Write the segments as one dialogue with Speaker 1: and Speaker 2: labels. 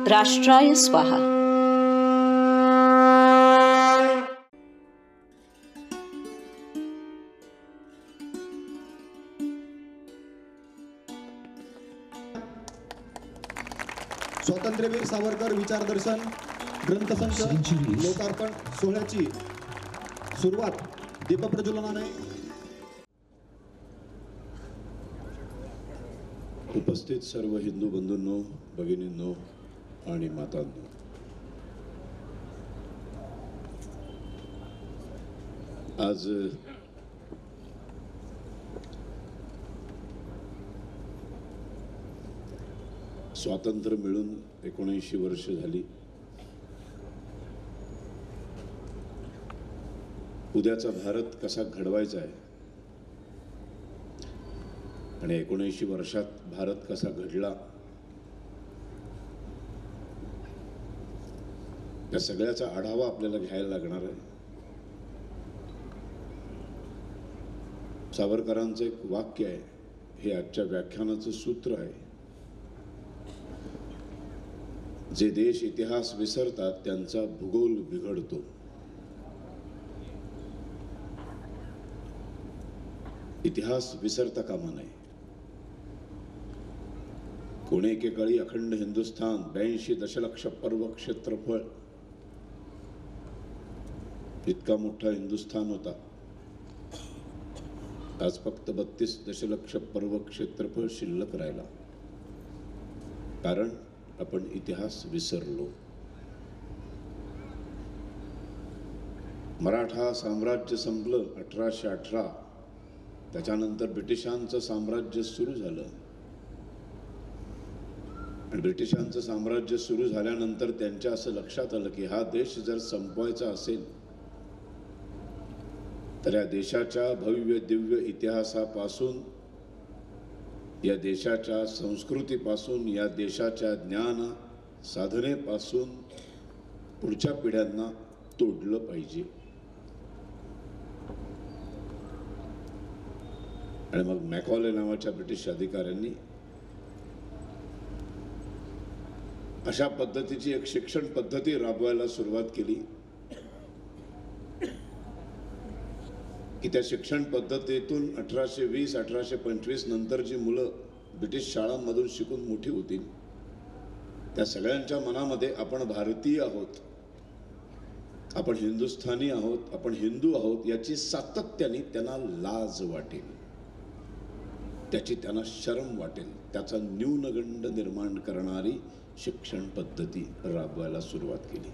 Speaker 1: राष्ट्राय स्वाहा.
Speaker 2: स्वातंत्र्यवीर सावरकर विचारदर्शन ग्रंथसंच लोकार्पण सोहळ्याची सुरुवात दीपप्रज्वलनाने.
Speaker 3: उपस्थित सर्व हिंदू बंधूंनो, भगिनींनो आणि मातांनो, आज स्वातंत्र्य मिळून 19 वर्ष झाली. उद्याचा भारत कसा घडवायचा आहे आणि 19 वर्षात भारत कसा घडला, त्या सगळ्याचा आढावा आपल्याला घ्यायला लागणार आहे. सावरकरांचं एक वाक्य आहे, हे आजच्या व्याख्यानाचं सूत्र आहे. जे देश इतिहास विसरतात त्यांचा भूगोल बिघडतो. इतिहास विसरता कामा नये. कोणी एकेकाळी अखंड हिंदुस्थान 82 दशलक्ष पर्व क्षेत्रफळ इतका मोठा हिंदुस्थान होता. आज फक्त 32 दशलक्ष पर्व क्षेत्रफळ शिल्लक राहिला, कारण आपण इतिहास विसरलो. मराठा साम्राज्य संपलं 1818. त्याच्यानंतर ब्रिटिशांचं साम्राज्य सुरू झालं आणि ब्रिटिशांचं साम्राज्य सुरू झाल्यानंतर त्यांच्या असं लक्षात आलं की हा देश जर संपवायचा असेल तर या देशाच्या भव्य दिव्य इतिहासापासून, या देशाच्या संस्कृतीपासून, या देशाच्या ज्ञान साधनेपासून पुढच्या पिढ्यांना तोडलं पाहिजे. आणि मग मॅकॉले नावाच्या ब्रिटिश अधिकाऱ्यांनी अशा पद्धतीची एक शिक्षण पद्धती राबवायला सुरुवात केली की त्या शिक्षण पद्धतीतून 1820 1825 नंतर जी मुलं ब्रिटिश शाळांमधून शिकून मोठी होतील त्या सगळ्यांच्या मनामध्ये आपण भारतीय आहोत, आपण हिंदुस्थानी आहोत, आपण हिंदू आहोत याची सातत्याने त्यांना लाज वाटेल, त्याची त्यांना शरम वाटेल. त्याचा न्यूनगंड निर्माण करणारी शिक्षण पद्धती राबवायला सुरुवात केली.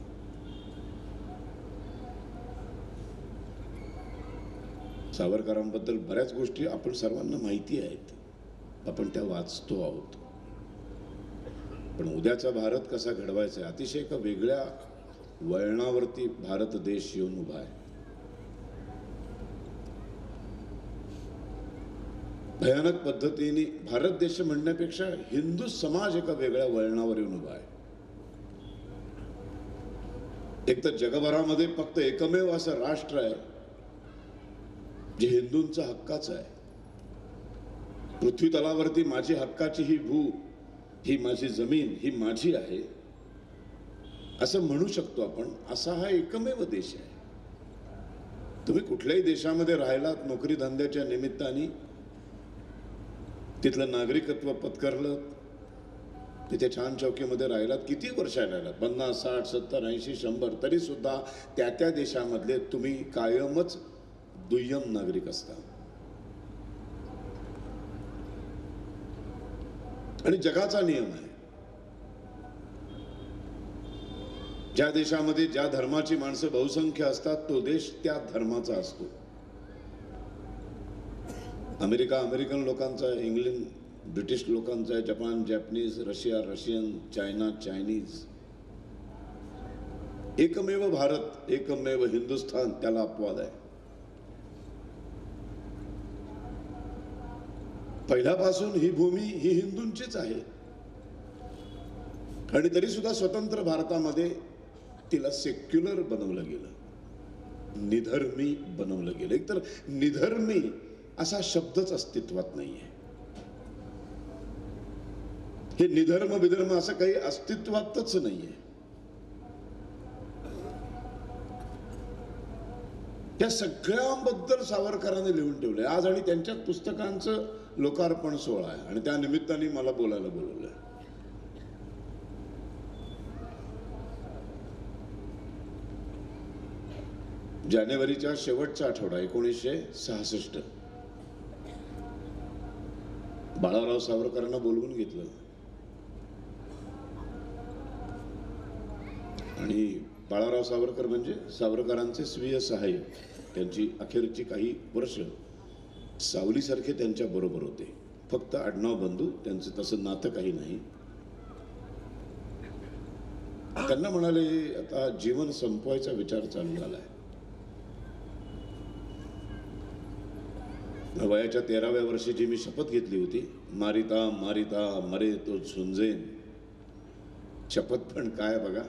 Speaker 3: सावरकरांबद्दल बऱ्याच गोष्टी आपण सर्वांना माहिती आहेत, आपण त्या वाचतो आहोत. पण उद्याचा भारत कसा घडवायचा आहे, अतिशय एका वेगळ्या वळणावरती भारत देश येऊन उभा आहे. भयानक पद्धतीने भारत देश म्हणण्यापेक्षा हिंदू समाज एका वेगळ्या वळणावर येऊन उभा आहे. एक तर जगभरामध्ये फक्त एकमेव असं राष्ट्र आहे जे हिंदूंचा हक्काचं आहे. पृथ्वी तलावरती माझी हक्काची ही भू, ही माझी जमीन, ही माझी आहे असं म्हणू शकतो आपण. असा हा एकमेव देश आहे. तुम्ही कुठल्याही देशामध्ये राहिलात नोकरी धंद्याच्या निमित्ताने, तिथलं नागरिकत्व पत्करलं, तिथे छान चौकीमध्ये राहिलात, किती वर्ष राहिलात, 50 60 70 80 100, तरी सुद्धा त्या त्या देशामधले तुम्ही कायमच दुय्यम नागरिक असता. आणि जगाचा नियम आहे, ज्या देशामध्ये ज्या धर्माची माणसं बहुसंख्य असतात तो देश त्या धर्माचा असतो. अमेरिका अमेरिकन लोकांचा आहे, इंग्लंड ब्रिटिश लोकांचा आहे, Japan Japanese, Russia Russian, China Chinese. एकमेव भारत, एकमेव हिंदुस्थान, त्याला अपवाद आहे. पहिल्यापासून ही भूमी ही हिंदूंचीच आहे आणि तरी सुद्धा स्वतंत्र भारतामध्ये तिला सेक्युलर बनवलं गेलं, निधर्मी बनवलं गेलं. एकतर निधर्मी असा शब्दच अस्तित्वात नाहीये. हे निधर्म विधर्म असं काही अस्तित्वातच नाहीये. त्या सगळ्यांबद्दल सावरकरांनी लिहून ठेवलंय आज, आणि त्यांच्याच पुस्तकांचं लोकार्पण सोहळा आहे आणि त्या निमित्ताने मला बोलायला बोलवलंय. जानेवारीच्या शेवटचा आठवडा 1966 बाळाराव सावरकरांना बोलवून घेतलं आणि बाळाराव सावरकर म्हणजे सावरकरांचे स्वीय सहाय्यक. त्यांची अखेरची काही वर्ष सावलीसारखे त्यांच्या बरोबर होते. फक्त आडनाव बंधू, त्यांचं तसं नातं काही नाही. त्यांना म्हणाले आता जीवन संपवायचा विचार चालू झालाय. वयाच्या 13व्या वर्षीची मी शपथ घेतली होती, मारिता मारिता मरे तो झुंजेन. शपथ पण काय बघा,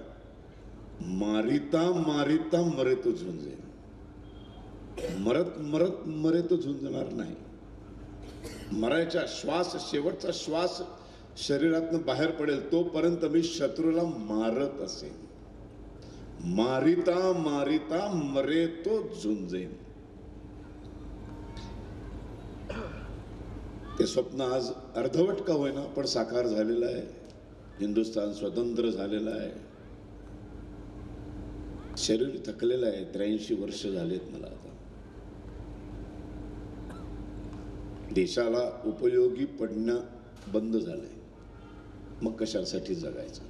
Speaker 3: मारिता मारिता मरे तो झुंजेन. मरत मरत मरे तो झुंजणार नाही. मरायचा श्वास, शेवटचा श्वास शरीरातनं बाहेर पडेल तोपर्यंत मी शत्रूला मारत असेन. मारिता मारिता मरे तो झुंजेन. ते स्वप्न आज अर्धवट का होईना पण साकार झालेलं आहे. हिंदुस्थान स्वतंत्र झालेलं आहे. शरीर थकलेलं आहे. 83 वर्ष झालेत मला. आता देशाला उपयोगी पडणं बंद झालंय, मग कशासाठी जगायचं.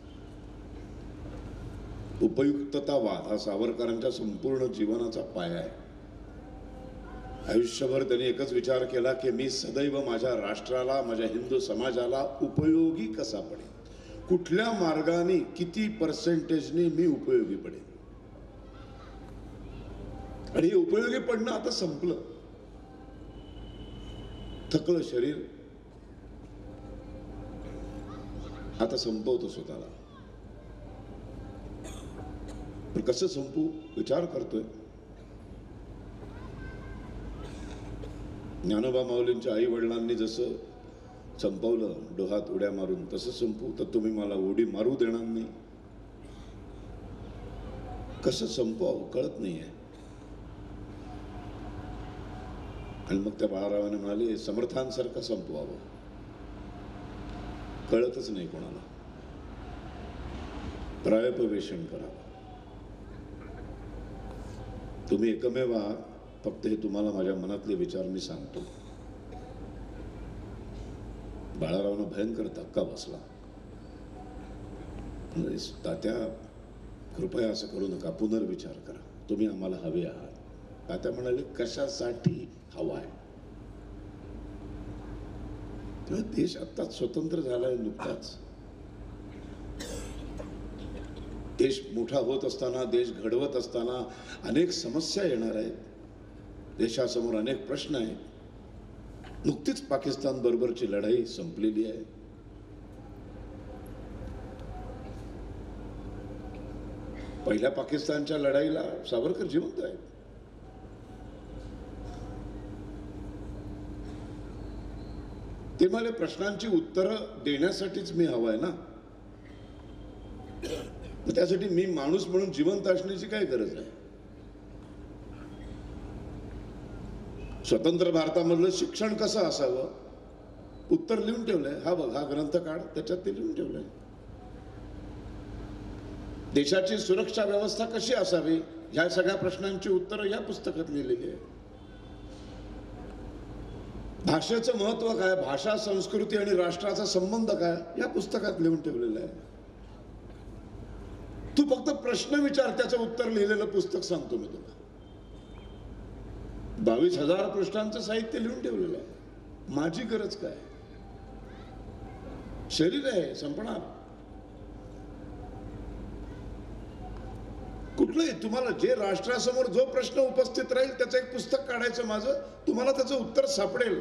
Speaker 3: उपयुक्ततावाद हा सावरकरांच्या संपूर्ण जीवनाचा पाया आहे. आयुष्यभर त्यांनी एकच विचार केला की मी सदैव माझ्या राष्ट्राला, माझ्या हिंदू समाजाला उपयोगी कसा पडेल, कुठल्या मार्गाने किती पर्सेंटेजने मी उपयोगी पडेल. आणि हे उपयोगी पडणं आता संपलं. थकलं शरीर, आता संपवतो स्वतःला. पण कसं संपू विचार करतोय. ज्ञानोबा माऊलींच्या आई वडिलांनी जसं संपवलं डोहात उड्या मारून, तसं संपू तर तुम्ही मला उडी मारू देणार नाही. कसं संपवावं कळत नाहीये. आणि मग त्या बाळारावाने म्हणाले समर्थांसारखं संपवावं, कळतच नाही कोणाला. प्रायोपवेशन करावं. तुम्ही एकमेव आहात, फक्त हे तुम्हाला माझ्या मनातले विचार मी सांगतो. बाळारावनं भयंकर धक्का बसला. तात्या कृपया असं करू नका, पुनर्विचार करा, तुम्ही आम्हाला हवे आहात. तात्या म्हणाले कशासाठी हवाय. तेव्हा देश आत्ताच स्वतंत्र झालाय नुकताच. देश मोठा होत असताना, देश घडवत असताना अनेक समस्या येणार आहेत. देशासमोर अनेक प्रश्न आहेत. नुकतीच पाकिस्तान बरोबरची लढाई संपलेली आहे. पहिल्या पाकिस्तानच्या लढाईला सावरकर जिवंत आहेत. ते मला प्रश्नांची उत्तरं देण्यासाठीच मी हवाय ना. त्यासाठी मी माणूस म्हणून जिवंत असण्याची काय गरज आहे. स्वतंत्र भारतामधलं शिक्षण कसं असावं उत्तर लिहून ठेवलंय. हा बघ, हा ग्रंथ काढ, त्याच्यात ते लिहून ठेवलंय. देशाची सुरक्षा व्यवस्था कशी असावी ह्या सगळ्या प्रश्नांची उत्तरं या पुस्तकात लिहिलेली आहे. भाषेचं महत्व काय, भाषा, संस्कृती आणि राष्ट्राचा संबंध काय या पुस्तकात लिहून ठेवलेलं आहे. तू फक्त प्रश्न विचार, त्याचं उत्तर लिहिलेलं पुस्तक सांगतो मी तुला. 22,000 पृष्ठांचं साहित्य लिहून ठेवलेलं आहे. माझी गरज काय. शरीर आहे, संपणार. कुठलंही तुम्हाला जे राष्ट्रासमोर जो प्रश्न उपस्थित राहील त्याचं एक पुस्तक काढायचं माझं, तुम्हाला त्याचं उत्तर सापडेल.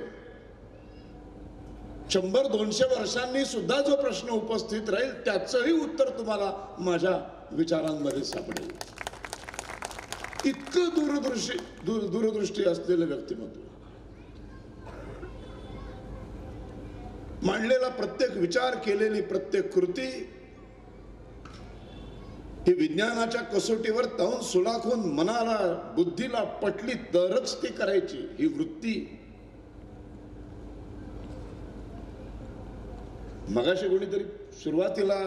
Speaker 3: 100-200 वर्षांनी सुद्धा जो प्रश्न उपस्थित राहील त्याचंही उत्तर तुम्हाला माझ्या विचारांमध्ये सापडेल. इतकं दूरदृष्टी असलेलं व्यक्तिमत्व. मांडलेला प्रत्येक विचार, केलेली प्रत्येक कृती ही विज्ञानाच्या कसोटीवर तहून सुलाखून मनाला, बुद्धीला पटली तरच ती करायची, ही वृत्ती. मगाशी कोणीतरी सुरुवातीला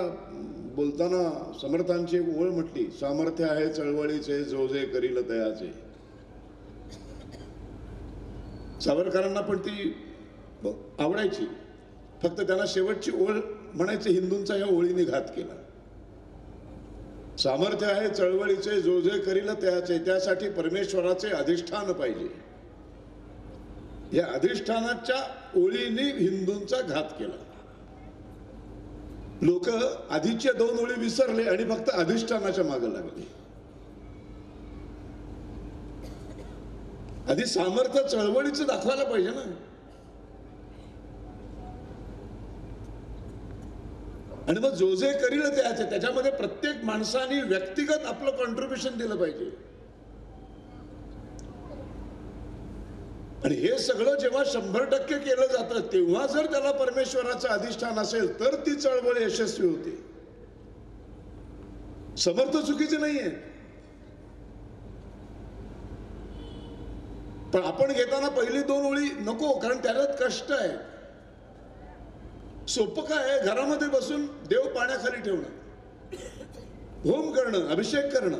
Speaker 3: बोलताना समर्थांची एक ओळ म्हटली, सामर्थ्य आहे चळवळीचे, जो जे करील तयाचे. सावरकरांना पण ती आवडायची, फक्त त्यांना शेवटची ओळ म्हणायचे, हिंदूंचा या ओळीने घात केला. सामर्थ्य आहे चळवळीचे, जो जे करील त्याचे, त्यासाठी परमेश्वराचे अधिष्ठान पाहिजे. या अधिष्ठानाच्या ओळीने हिंदूंचा घात केला. लोक आधीच्या 2 ओळी विसरले आणि फक्त अधिष्ठानाच्या मागे लागले. आधी सामर्थ्य चळवळीचं दाखवायला पाहिजे ना. आणि मग जो जे करील त्याचे, त्याच्यामध्ये प्रत्येक माणसाने व्यक्तिगत आपलं कॉन्ट्रीब्युशन दिलं पाहिजे. आणि हे सगळं जेव्हा 100% केलं जातं, तेव्हा जर त्याला परमेश्वराचं अधिष्ठान असेल तर ती चळवळ यशस्वी होते. समर्थ चुकीचे नाहीये, पण आपण घेताना पहिली 2 ओळी नको, कारण त्याच्यात कष्ट आहे. सोपं काय आहे, घरामध्ये बसून देव पाण्याखाली ठेवणं, होम करणं, अभिषेक करणं.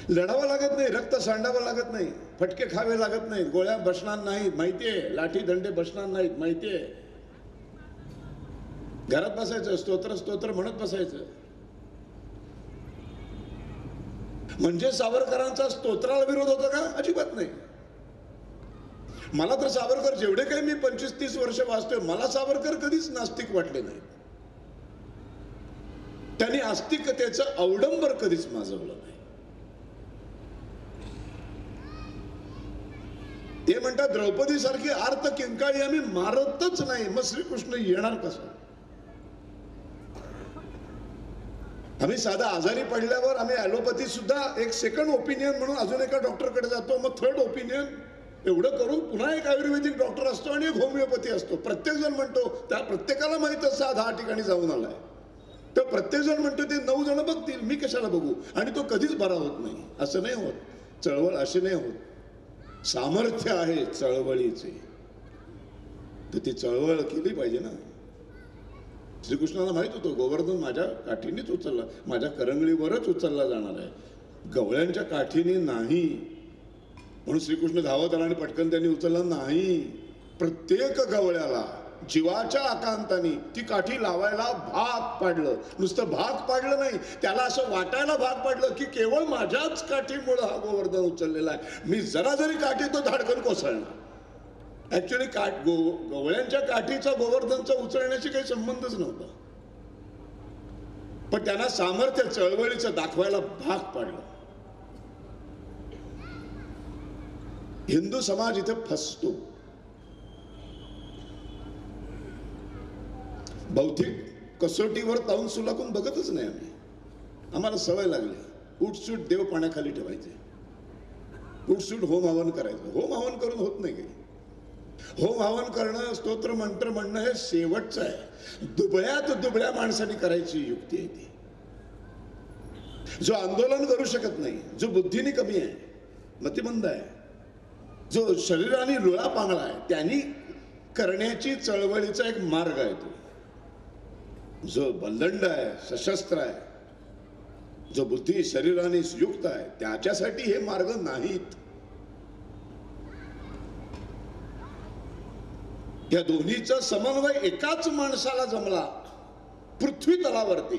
Speaker 3: लढावं लागत नाही, रक्त सांडावं लागत नाही, फटके खावे लागत नाहीत, गोळ्या बसणार नाहीत माहितीये, लाठी दंडे बसणार नाहीत माहितीये. घरात बसायचं, स्तोत्र म्हणत बसायचं. म्हणजे सावरकरांचा स्तोत्राला विरोध होता का? अजिबात नाही. मला तर सावरकर, जेवढे काही मी 25-30 वर्ष वाचतोय, मला सावरकर कधीच नास्तिक वाटले नाही. त्यांनी आस्तिकतेचं अवडंबर कधीच माजवलं नाही. ते म्हणतात, द्रौपदी सारखी आर्त किंकाळी आम्ही मारतच नाही, मग श्रीकृष्ण येणार कसा? आम्ही साधा आजारी पडल्यावर आम्ही ॲलोपॅथी सुद्धा एक सेकंड ओपिनियन म्हणून अजून एका डॉक्टरकडे जातो, मग थर्ड ओपिनियन, एवढं करून पुन्हा एक आयुर्वेदिक डॉक्टर असतो आणि एक होमिओपॅथी असतो. प्रत्येक जण म्हणतो, त्या प्रत्येकाला माहित 6-10 ठिकाणी जाऊन आलाय, तर प्रत्येक जण म्हणतो ते 9 जण बघतील, मी कशाला बघू? आणि तो कधीच बरा होत नाही. असं नाही होत. चळवळ अशी नाही होत. सामर्थ्य आहे चळवळीचे, तर ती चळवळ केली पाहिजे ना. श्रीकृष्णाला माहित होतं, गोवर्धन माझ्या काठीनेच उचलला, माझ्या करंगळीवरच उचलला जाणार आहे, गवळ्यांच्या काठीने नाही. म्हणून श्रीकृष्ण धावत आला आणि पटकन त्यांनी उचलला नाही. प्रत्येक गवळ्याला जीवाच्या आकांताने ती काठी लावायला भाग पाडलं. नुसतं भाग पाडलं नाही, त्याला असं वाटायला भाग पाडलं की केवळ माझ्याच काठीमुळे हा गोवर्धन उचललेला आहे. मी जरा जरी काठी तो धाडकन कोसळणार. ऍक्च्युली गवळ्यांच्या काठीचा गोवर्धनचा उचलण्याशी काही संबंधच नव्हता, पण त्यांना सामर्थ्य चळवळीचं दाखवायला भाग पाडलं. हिंदू समाज इथे फसतो. बौद्धिक कसोटीवर ताऊन सुलाखून बघतच नाही आम्ही. आम्हाला सवय लागली, उठसूट देव पाण्याखाली ठेवायचे, उठसूट होम हवन करायचं. होम हवन करून होत नाही काही. होम हवन करणं, स्तोत्र मंत्र म्हणणं हे शेवटचं आहे. दुबळ्यात दुबळ्या माणसाने करायची युक्ती आहे ती. जो आंदोलन करू शकत नाही, जो बुद्धीने कमी आहे, मतिमंद आहे, जो शरीराने लुळा पांगळा आहे, त्यांनी करण्याची चळवळीचा एक मार्ग आहे तो. जो बलदंड आहे, सशस्त्र आहे, जो बुद्धी शरीराने युक्त आहे, त्याच्यासाठी हे मार्ग नाहीत. या दोन्हीचा समन्वय एकाच माणसाला जमला पृथ्वी तलावरती.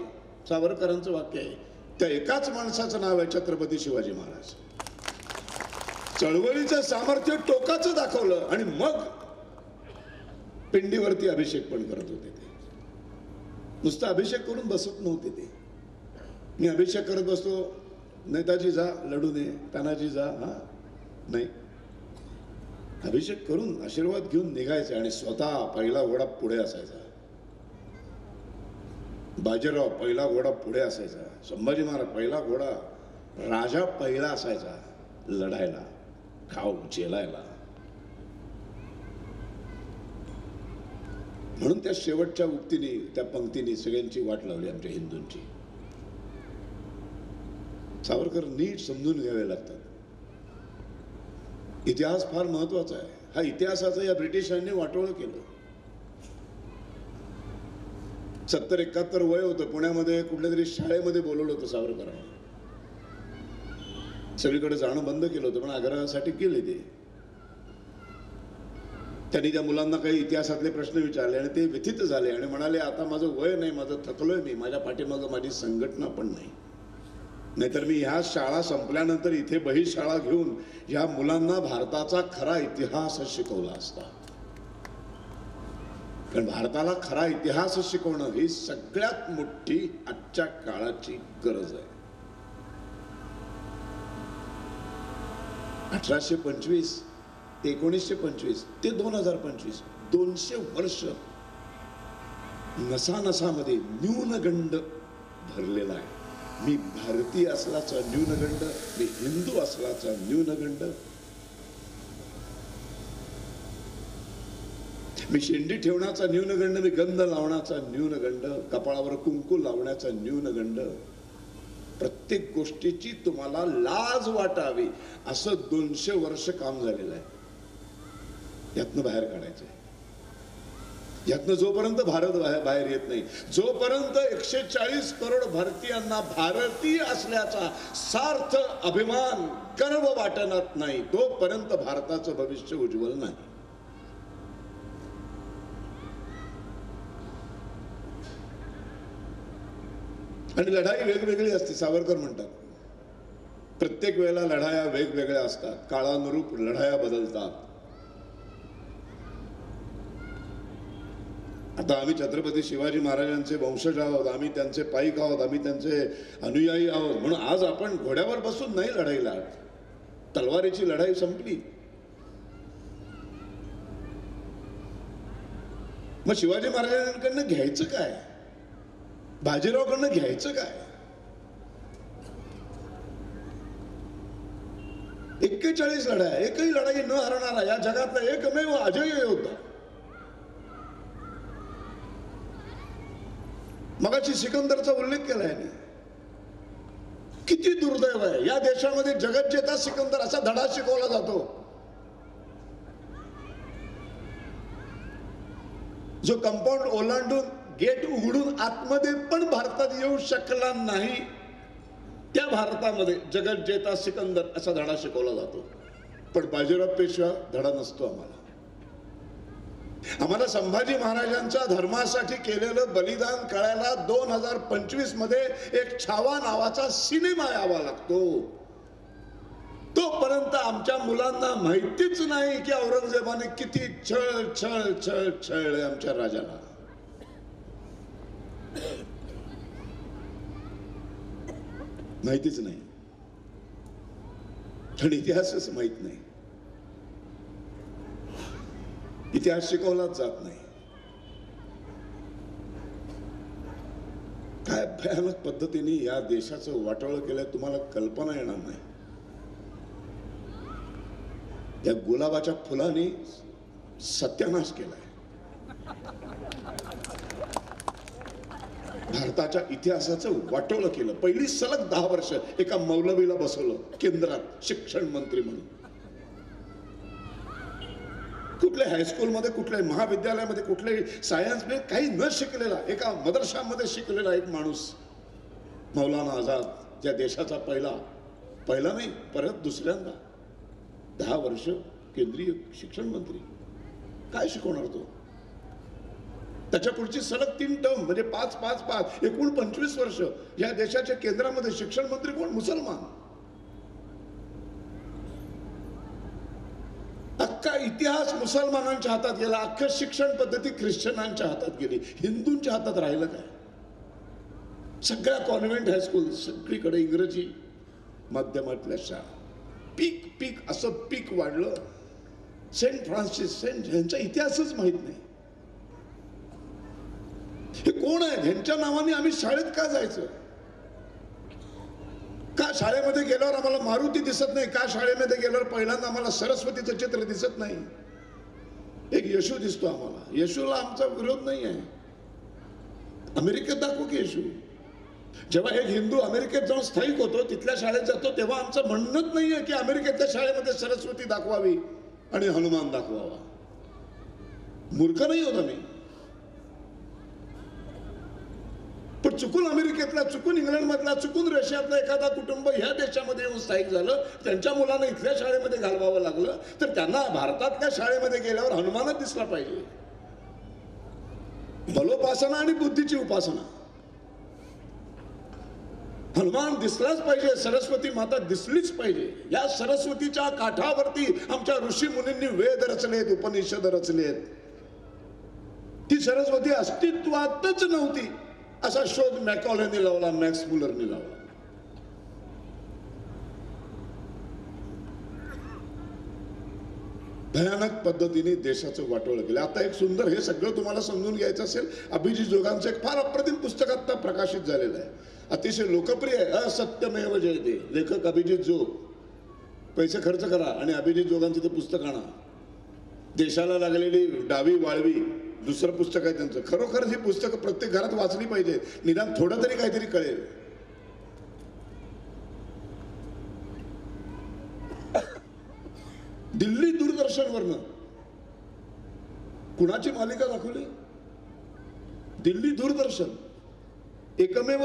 Speaker 3: सावरकरांचं वाक्य आहे, त्या एकाच माणसाचं नाव आहे छत्रपती शिवाजी महाराज. चळवळीचं सामर्थ्य टोकाचं दाखवलं आणि मग पिंडीवरती अभिषेक पण करत होते. ते नुसतं अभिषेक करून बसत नव्हते. ते मी अभिषेक करत बसतो, नेताजी जा लढू नये, तानाजी जा, हा नाही, अभिषेक करून आशीर्वाद घेऊन निघायचे आणि स्वतः पहिला घोडा पुढे असायचा. बाजीराव पहिला घोडा पुढे असायचा. संभाजी महाराज पहिला घोडा, राजा पहिला असायचा लढायला, खाऊ जेलायला. म्हणून त्या शेवटच्या उक्तीने, त्या पंक्तीने सगळ्यांची वाट लावली आमच्या हिंदूंची. सावरकर नीट समजून घ्यावे लागतात. इतिहास फार महत्वाचा आहे. हा इतिहासाचं या ब्रिटिशांनी वाटोळं केलं. 70-71 वय होतं. पुण्यामध्ये कुठल्या तरी शाळेमध्ये बोलवलं होतं सावरकरांना. सगळीकडे जाणं बंद केलं होतं, पण आग्रहासाठी गेले ते. त्यांनी त्या मुलांना काही इतिहासातले प्रश्न विचारले आणि ते व्यथित झाले आणि म्हणाले, आता माझं वय नाही, माझं थकलोय मी, माझ्या पाठीमागं माझी संघटना पण नाही. नाहीतर मी ह्या शाळा संपल्यानंतर इथे बहिशाळा घेऊन ह्या मुलांना भारताचा खरा इतिहास शिकवला असता. कारण भारताला खरा इतिहास शिकवणं ही सगळ्यात मोठी आजच्या काळाची गरज आहे. 1825 ते 1925 ते 2025 200 वर्ष नसानसामध्ये न्यूनगंड भरलेला आहे. मी भारतीय असल्याचा न्यूनगंड, मी हिंदू असल्याचा न्यूनगंड, मी शेंडी ठेवण्याचा न्यूनगंड, मी गंध लावण्याचा न्यूनगंड, कपाळावर कुंकू लावण्याचा न्यूनगंड. प्रत्येक गोष्टीची तुम्हाला लाज वाटावी असं 200 वर्ष काम झालेलं आहे. यातनं बाहेर काढायचंय. यातनं जोपर्यंत भारत बाहेर येत नाही, जोपर्यंत 140 करोड भारतीयांना भारतीय असल्याचा सार्थ अभिमान, गर्व वाटणार नाही, तोपर्यंत भारताचं भविष्य उज्ज्वल नाही. आणि लढाई वेगवेगळी असते. सावरकर म्हणतात, प्रत्येक वेळेला लढाया वेगवेगळ्या असतात, काळानुरूप लढाया बदलतात. आता आम्ही छत्रपती शिवाजी महाराजांचे वंशज आहोत, आम्ही त्यांचे पाईक आहोत, आम्ही त्यांचे अनुयायी आहोत, म्हणून आज आपण घोड्यावर बसून नाही लढाईला. तलवारीची लढाई संपली. मग शिवाजी महाराजांकडनं घ्यायचं काय? बाजीरावकडनं घ्यायचं काय? 41 लढाया, एकही लढाई न हरणारा या जगातला एकमेव अजय होता. मगाशी सिकंदरचा उल्लेख केलाय. किती दुर्दैव आहे, या देशामध्ये जगज्जेता सिकंदर असा धडा शिकवला जातो जो कंपाऊंड ओलांडून गेट उघडून आतमध्ये पण भारतात येऊ शकला नाही. त्या भारतामध्ये जगज्जेता सिकंदर असा धडा शिकवला जातो. पण बाजीराव पेशवा धडा नसतो आम्हाला. आम्हाला संभाजी महाराजांच्या धर्मासाठी केलेलं बलिदान कळायला 2025 मध्ये एक छावा नावाचा सिनेमा यावा लागतो. तोपर्यंत आमच्या मुलांना माहितीच नाही की औरंगजेबाने किती छळ छळ छळ छळले आमच्या राजाला. माहितीच नाही. पण इतिहासच माहित नाही. इतिहास शिकवलाच जात नाही. काय भयानक पद्धतीने या देशाचं वाटोळं केलंय तुम्हाला कल्पना येणार नाही. या गुलाबाच्या फुलाने सत्यानाश केलाय. भारताच्या इतिहासाचं वाटोळं केलं. पहिली सलग 10 वर्ष एका मौलवीला बसवलं केंद्रात शिक्षण मंत्री म्हणून. कुठल्या हायस्कूलमध्ये, कुठल्याही महाविद्यालयामध्ये, कुठल्याही सायन्स मध्ये काही न शिकलेला, एका मदरशामध्ये शिकलेला एक माणूस मौलाना आझाद, ज्या देशाचा पहिला नाही परत दुसऱ्यांदा 10 वर्ष केंद्रीय शिक्षण मंत्री. काय शिकवणार तो? त्याच्या पुढची सलग 3 टर्म म्हणजे 5 एकूण 25 वर्ष या देशाच्या केंद्रामध्ये शिक्षण मंत्री कोण? मुसलमान. अख्खा इतिहास मुसलमानांच्या हातात गेला. अख्खं शिक्षण पद्धती ख्रिश्चनांच्या हातात गेली. हिंदूंच्या हातात राहिलं काय? सगळ्या कॉन्व्हेंट हायस्कूल सगळीकडे इंग्रजी माध्यमातल्या शाळा. पीक असं पीक वाढलं. सेंट फ्रान्सिस ह्यांचा इतिहासच माहित नाही. हे कोण आहे? ह्यांच्या नावाने आम्ही शाळेत का जायचं? का शाळेमध्ये गेल्यावर आम्हाला मारुती दिसत नाही? का शाळेमध्ये गेल्यावर पहिल्यांदा आम्हाला सरस्वतीचं चित्र दिसत नाही? एक येशू दिसतो आम्हाला. येशूला आमचा विरोध नाही आहे. अमेरिकेत दाखवू की येशू. जेव्हा एक हिंदू अमेरिकेत जाऊन स्थायिक होतो, तिथल्या शाळेत जातो, तेव्हा आमचं म्हणणंच नाहीये की अमेरिकेतल्या शाळेमध्ये सरस्वती दाखवावी आणि हनुमान दाखवावा. मूर्ख नाही होत आम्ही. पण चुकून अमेरिकेतला, चुकून इंग्लंडमधला, चुकून रशियातला एखादा कुटुंब ह्या देशामध्ये येऊन स्थायिक झालं, त्यांच्या मुलांना इथल्या शाळेमध्ये घालवावं लागलं, तर त्यांना भारतातल्या शाळेमध्ये गेल्यावर हनुमानच दिसला पाहिजे. बलोपासना आणि बुद्धीची उपासना. हनुमान दिसलाच पाहिजे, सरस्वती माता दिसलीच पाहिजे. या सरस्वतीच्या काठावरती आमच्या ऋषी मुनींनी वेद रचलेत, उपनिषद रचलेत. ती सरस्वती अस्तित्वातच नव्हती असा शोध मॅकॉलेने लावला, मॅक्स मुलरने लावला. भयानक पद्धतीने देशाचं वाटोळ केलं. आता एक सुंदर, हे सगळं तुम्हाला समजून घ्यायचं असेल, अभिजित जोगांचं एक फार अप्रतिम पुस्तक आता प्रकाशित झालेलं आहे, अतिशय लोकप्रिय आहे, असत्यमेव जयते. लेखक अभिजित जोग. पैसे खर्च करा आणि अभिजित जोगांचं ते पुस्तक आणा. देशाला लागलेली डावी वाळवी दुसरं पुस्तक आहे त्यांचं. खरोखर ही पुस्तकं प्रत्येक घरात वाचली पाहिजे, निदान थोडं तरी काहीतरी कळेल. दिल्ली दूरदर्शनवरनं कुणाची मालिका दाखवली? दिल्ली दूरदर्शन. एकमेव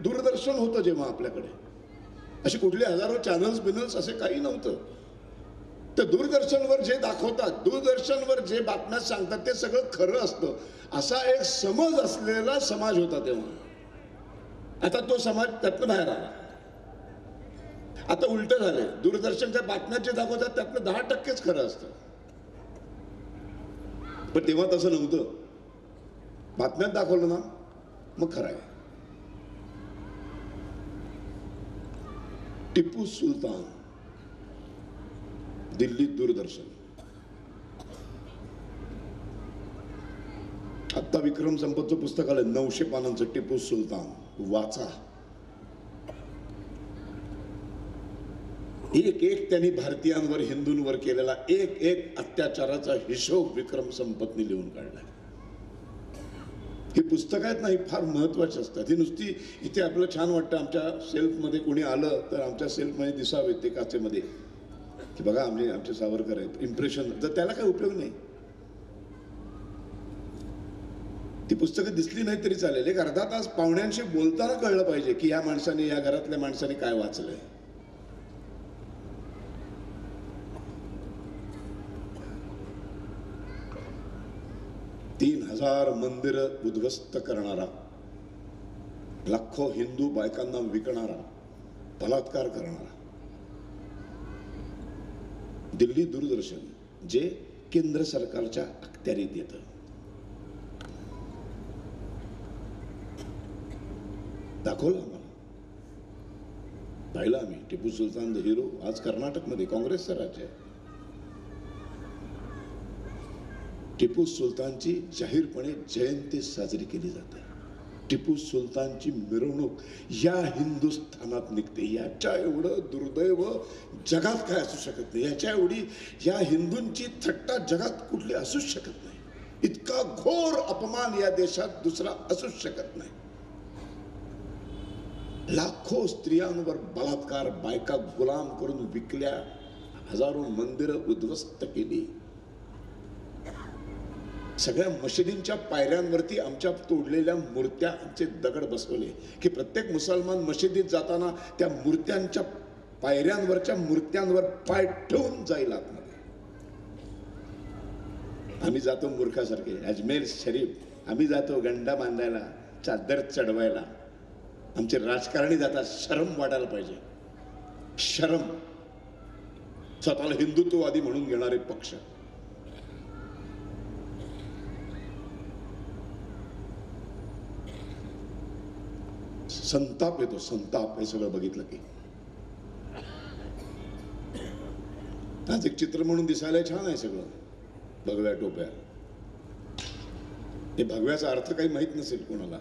Speaker 3: दूरदर्शन होतं जेव्हा आपल्याकडे. अशी कुठले हजारो चॅनल्स बिनल्स असे काही नव्हतं. तर दूरदर्शनवर जे दाखवतात, दूरदर्शनवर जे बातम्या सांगतात ते सगळं खरं असतं असा एक समज असलेला समाज होता तेव्हा. आता तो समाज त्यातनं बाहेर आला. आता उलट झालंय. दूरदर्शनच्या बातम्या जे दाखवतात त्यातलं 10%च खरं असतं. पण तेव्हा तसं नव्हतं. बातम्यात दाखवलं ना मग खरं आहे. टिपू सुलतान, दिल्ली दूरदर्शन. आता विक्रम संपतचं पुस्तक आलं 900 पानांचं, टिपू सुलतान. वाचा. एक एक त्यांनी भारतीयांवर, हिंदूंवर केलेला एक एक अत्याचाराचा हिशोब विक्रम संपतने लिहून काढला. ही पुस्तक आहेत ना, ही फार महत्वाची असतात. ही नुसती इथे आपलं छान वाटतं, आमच्या सेल्फमध्ये कोणी आलं तर आमच्या सेल्फमध्ये दिसावे ते काचेमध्ये की बघा आमचे सावरकर आहेत, इम्प्रेशन. तर त्याला काही उपयोग नाही. ती पुस्तकं दिसली नाही तरी चालेल. एक अर्धा तास पाहुण्यांशी बोलताना कळलं पाहिजे की या माणसाने, या घरातल्या माणसाने काय वाचलंय. तीन 3000 मंदिरं उद्ध्वस्त करणारा, लाखो हिंदू बायकांना विकणारा, बलात्कार करणारा दिल्ली दूरदर्शन, जे केंद्र सरकारच्या अखत्यारीत येतं. दाखवलं आम्हाला, पाहिलं आम्ही. Tipu Sultan the hero. आज कर्नाटकमध्ये काँग्रेसचं राज्य आहे. टिपू सुलतानची जाहीरपणे जयंती साजरी केली जाते. टिपू सुलतानची मिरवणूक या हिंदुस्थानात निघते. याच्या एवढं दुर्दैव जगात काय असू शकत नाही. याच्या एवढी या हिंदूंची थट्टा जगात कुठली असूच शकत नाही. इतका घोर अपमान या देशात दुसरा असूच शकत नाही. लाखो स्त्रियांवर बलात्कार, बायका गुलाम करून विकल्या, हजारो मंदिरं उद्ध्वस्त केली. सगळ्या मशिदींच्या पायऱ्यांवरती आमच्या तोडलेल्या मूर्त्या, आमचे दगड बसवले की प्रत्येक मुसलमान मशिदीत जाताना त्या मूर्त्यांच्या पायऱ्यांवरच्या मूर्त्यांवर पाय ठेवून जाईल आतमध्ये. आम्ही जातो मूर्खासारखे. अजमेर शरीफ आम्ही जातो गंडा बांधायला, चादर चढवायला. आमचे राजकारणी जातात. शरम वाटायला पाहिजे. शरम. स्वतःला हिंदुत्ववादी म्हणून घेणारे पक्ष. संताप येतो, संताप. हे सगळं बघितलं की आज एक चित्र म्हणून दिसायला छान आहे सगळं. भगव्या टोप्या. हे भगव्याचा अर्थ काही माहित नसेल कोणाला.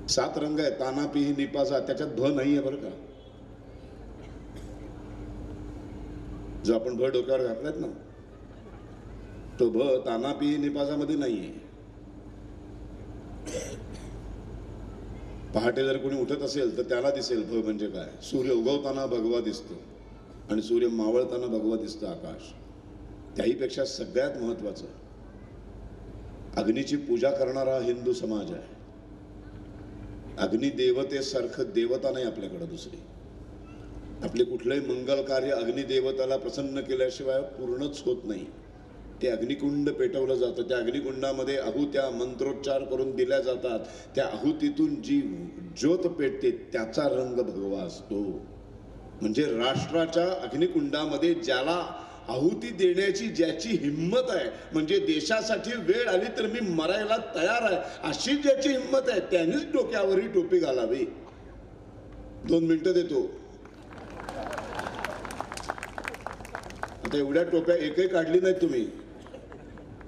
Speaker 3: 7 रंग आहे. ताना पिही निपासा. त्याच्यात भ नाहीये बरं का. जो आपण भ डोक्यावर घातलायत ना, तो भ तानापी निपाजामध्ये नाहीये. पहाटे जर कोणी उठत असेल तर त्याला दिसेल भ म्हणजे काय. सूर्य उगवताना भगवा दिसतो आणि सूर्य मावळताना भगवा दिसतो आकाश. त्याहीपेक्षा सगळ्यात महत्वाचं, अग्नीची पूजा करणारा हिंदू समाज आहे. अग्निदेवतेसारखं देवता नाही आपल्याकडे दुसरी. आपले कुठलंही मंगल कार्य अग्निदेवताला प्रसन्न केल्याशिवाय पूर्णच होत नाही. ते अग्निकुंड पेटवलं जातं. त्या अग्निकुंडामध्ये आहुत्या मंत्रोच्चार करून दिल्या जातात. त्या आहुतीतून जी ज्योत पेटते त्याचा रंग भगवा असतो. म्हणजे राष्ट्राच्या अग्निकुंडामध्ये ज्याला आहुती देण्याची ज्याची हिंमत आहे, म्हणजे देशासाठी वेळ आली तर मी मरायला तयार आहे अशी ज्याची हिंमत आहे, त्यानेच डोक्यावर ही टोपी घालावी. 2 मिनिटं देतो. आता एवढ्या टोप्या एकही काढली नाहीत तुम्ही,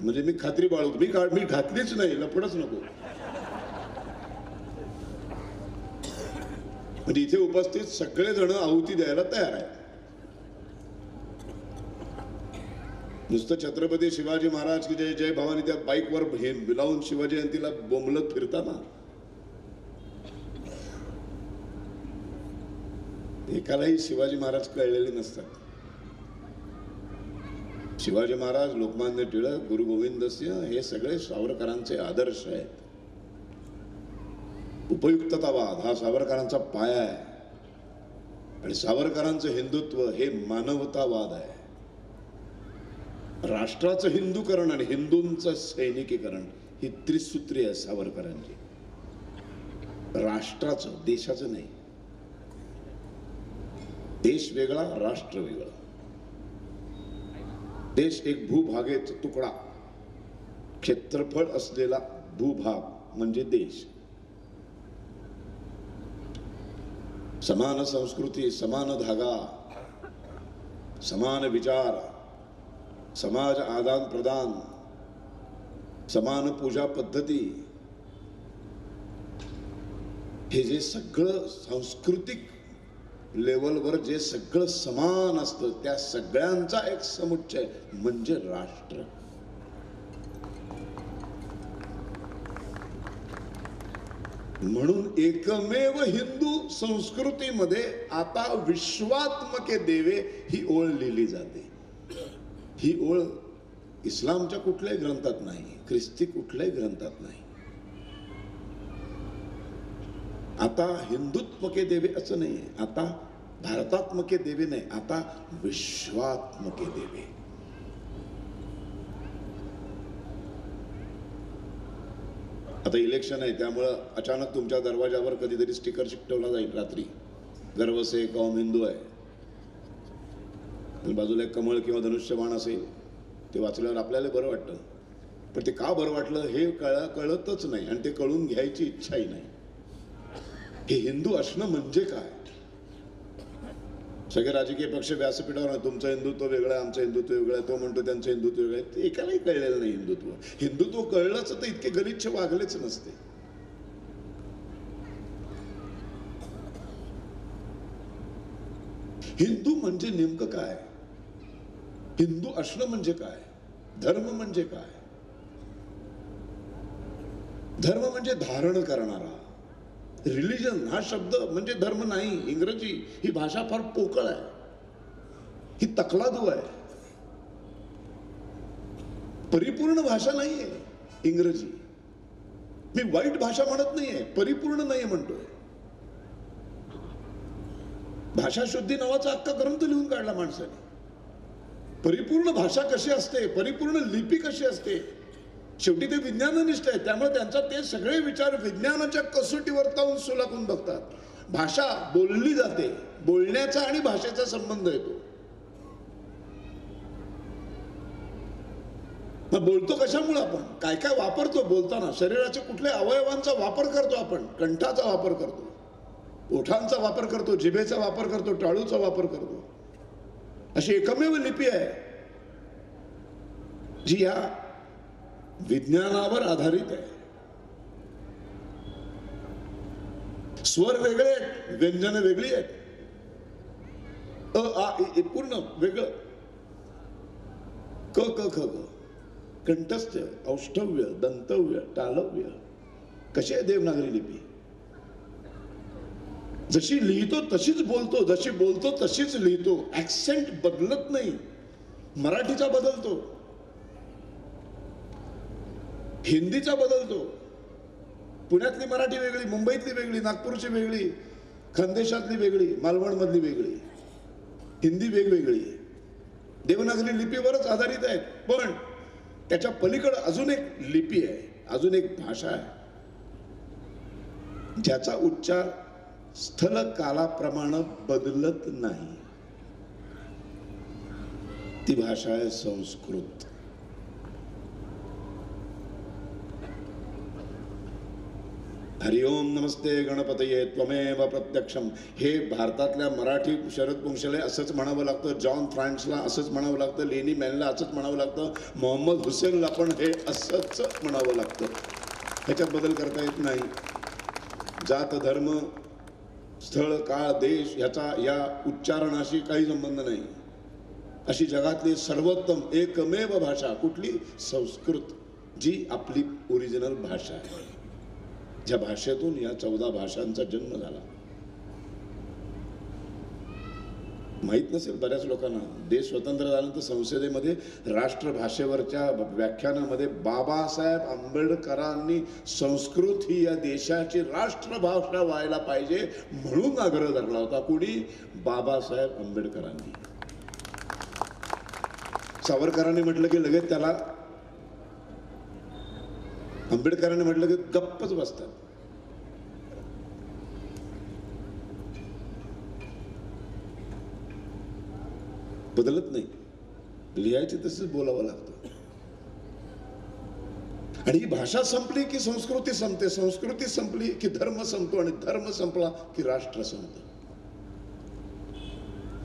Speaker 3: म्हणजे मी खात्री बाळगतो. मी घातलीच नाही, लफडच नको. म्हणजे इथे उपस्थित सगळेजण आहुती द्यायला तयार आहेत. नुसतं छत्रपती शिवाजी महाराज की जय जय भवानी त्या बाईकवर लावून शिवाजी जयंतीला बोंबलत फिरताना एकालाही शिवाजी महाराज कळलेले नसतात. शिवाजी महाराज, लोकमान्य टिळक, गुरु गोविंद सिंह हे सगळे सावरकरांचे आदर्श आहेत. उपयुक्ततावाद हा सावरकरांचा पाया आहे आणि सावरकरांचं हिंदुत्व हे मानवतावाद आहे. राष्ट्राचं हिंदूकरण आणि हिंदूंचं सैनिकीकरण ही त्रिसूत्री आहे सावरकरांची. राष्ट्राचं, देशाचं नाही. देश वेगळा, राष्ट्र वेगळं. देश एक भूभागेचा तुकडा, क्षेत्रफळ असलेला भूभाग म्हणजे देश. समान संस्कृती, समान धागा, समान विचार, समाज आदान प्रदान, समान पूजा पद्धती, हे जे सगळं सांस्कृतिक लेवलवर जे सगळं समान असतं त्या सगळ्यांचा एक समुच्चय म्हणजे राष्ट्र. म्हणून एकमेव हिंदू संस्कृतीमध्ये आता विश्वात्मके देवे ही ओळ लिहिली जाते. ही ओळ इस्लामच्या कुठल्याही ग्रंथात नाही, ख्रिस्ती कुठल्याही ग्रंथात नाही. आता हिंदुत्मके देवे असं नाहीये, आता भारतात्मके देवे नाही, आता विश्वात्मके देवे. आता इलेक्शन आहे त्यामुळं अचानक तुमच्या दरवाजावर कधीतरी स्टिकर चिकटवला जाईल रात्री, गर्व से कौम हिंदू आहे. बाजूला एक कमळ किंवा धनुष्यबाण असेल, ते वाचल्यावर आपल्याला बरं वाटतं. पण ते का बरं वाटलं हे कळतच नाही आणि ते कळून घ्यायची इच्छाही नाही. हे हिंदू असणं म्हणजे काय? सगळे राजकीय पक्ष व्यासपीठावर तुमचं हिंदुत्व वेगळं आहे, आमचं हिंदुत्व वेगळं आहे, तो म्हणतो त्यांचं हिंदुत्व वेगळं आहे. ते एकालाही कळलेलं नाही हिंदुत्व. हिंदुत्व कळलंच तर इतके गलिच्छ वागलेच नसते. हिंदू म्हणजे नेमकं काय? हिंदू असणं म्हणजे काय? धर्म म्हणजे काय? धर्म म्हणजे धारण करणारा. रिलिजन हा शब्द म्हणजे धर्म नाही. इंग्रजी ही भाषा फार पोकळ आहे, ही तकलादू आहे. परिपूर्ण भाषा नाहीये इंग्रजी. मी वाईट भाषा म्हणत नाहीये, परिपूर्ण नाही म्हणतोय. भाषा शुद्धी नावाचा अख्खा ग्रंथ लिहून काढला माणसाने. परिपूर्ण भाषा कशी असते, परिपूर्ण लिपी कशी असते, शेवटी ते विज्ञाननिष्ठ आहे. त्यामुळे त्यांचा ते सगळे विचार विज्ञानाच्या कसोटीवर जाऊन सुलाखून बघतात. भाषा बोलली जाते, बोलण्याचा आणि भाषेचा संबंध येतो. मग बोलतो कशामुळे आपण? काय काय वापरतो बोलताना? शरीराच्या कुठल्या अवयवांचा वापर करतो आपण? कंठाचा वापर करतो, ओठांचा वापर करतो, जिभेचा वापर करतो, टाळूचा वापर करतो. अशी एकमेव लिपी आहे जी या विज्ञानावर आधारित आहे. स्वर वेगळे आहेत, व्यंजन वेगळी आहेत, अ आ इ पूर्ण वेगळं. क क ख ग, कंठस्थ, औष्ठव्य, दंतव्य, टालव्य. कशी आहे देवनागरी लिपी? जशी लिहितो तशीच बोलतो, जशी बोलतो तशीच लिहितो. ऍक्सेंट बदलत नाही. मराठीचा बदलतो, हिंदीचा बदलतो. पुण्यातली मराठी वेगळी, मुंबईतली वेगळी, नागपूरची वेगळी, खानदेशातली वेगळी, मालवण मधली वेगळी, हिंदी वेगवेगळी. देवनागरी लिपीवरच आधारित आहेत. पण त्याच्या पलीकडे अजून एक लिपी आहे, अजून एक भाषा आहे, ज्याचा उच्चार स्थल कालाप्रमाणे बदलत नाही. ती भाषा आहे संस्कृत. हरिओम नमस्ते गणपतये त्वमेव प्रत्यक्षम. हे भारतातल्या मराठी शरद पोंक्षले असंच म्हणावं लागतं, जॉन फ्रान्सला असंच म्हणावं लागतं, लेनी मॅनला असंच म्हणावं लागतं, मोहम्मद हुसेनला पण हे असंच म्हणावं लागतं. ह्याच्यात बदल करता येत नाही. जात धर्म स्थळ काळ देश ह्याचा या उच्चारणाशी काही संबंध नाही. अशी जगातली सर्वोत्तम एकमेव भाषा कुठली? संस्कृत, जी आपली ओरिजिनल भाषा आहे, ज्या भाषेतून या 14 भाषांचा जन्म झाला. माहित नसेल बऱ्याच लोकांना. देश स्वतंत्र झाल्यानंतर संसदेमध्ये राष्ट्रभाषेवरच्या व्याख्यानामध्ये बाबासाहेब आंबेडकरांनी संस्कृत ही या देशाची राष्ट्रभाषा व्हायला पाहिजे म्हणून आग्रह धरला होता. कुणी? बाबासाहेब आंबेडकरांनी. सावरकरांनी म्हटलं की लगेच त्याला, आंबेडकरांनी म्हटलं की गप्पच बसतात. बदलत नाही. लिहायचे तसंच बोलावं लागतं. आणि ही भाषा संपली की संस्कृती संपते, संस्कृती संपली की धर्म संपतो, आणि धर्म संपला की राष्ट्र संपतं.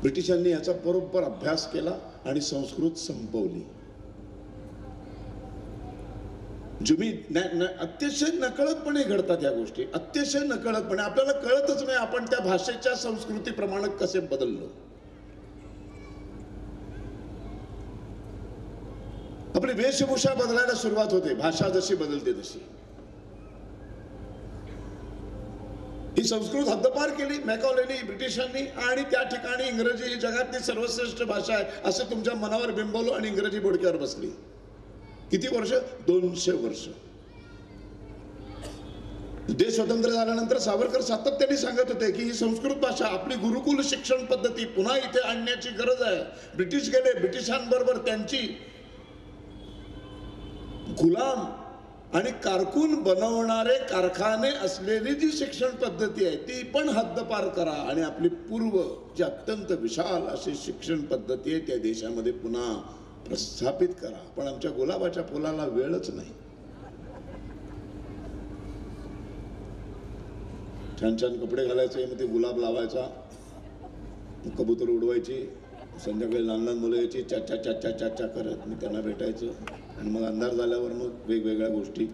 Speaker 3: ब्रिटिशांनी याचा बरोबर अभ्यास केला आणि संस्कृत संपवली. अतिशय नकळतपणे घडतात या गोष्टी, अतिशय नकळतपणे. आपल्याला कळतच नाही आपण त्या भाषेच्या संस्कृतीप्रमाणे कसे बदललो. आपली वेशभूषा बदलायला सुरुवात होते, भाषा जशी बदलते तशी. ही संस्कृत हद्दपार केली मॅकॉलेनी, ब्रिटिशांनी, आणि त्या ठिकाणी इंग्रजी ही जगातली सर्वश्रेष्ठ भाषा आहे असं तुमच्या मनावर बिंबवलं आणि इंग्रजी बोडक्यावर बसली. किती वर्ष? 200 वर्ष. देश स्वतंत्र झाल्यानंतर सावरकर सातत्याने सांगत होते की ही संस्कृत भाषा, आपली गुरुकुल शिक्षण पद्धती पुन्हा इथे आणण्याची गरज आहे. ब्रिटिश गेले, ब्रिटिशांबरोबर त्यांची गुलाम आणि कारकून बनवणारे कारखाने असलेली जी शिक्षण पद्धती आहे ती पण हद्दपार करा, आणि आपली पूर्व जी अत्यंत विशाल अशी शिक्षण पद्धती आहे त्या देशामध्ये पुन्हा प्रस्थापित करा. पण आमच्या गुलाबाच्या फुलाला वेळच नाही. छान छान कपडे घालायचे, मग ते गुलाब लावायचा, कबूतर उडवायची, संध्याकाळी लहान लहान मुलं यायची, चाचा चाचा चाचा करत मी त्यांना भेटायचं, आणि मग अंधार झाल्यावर मग वेगवेगळ्या गोष्टी.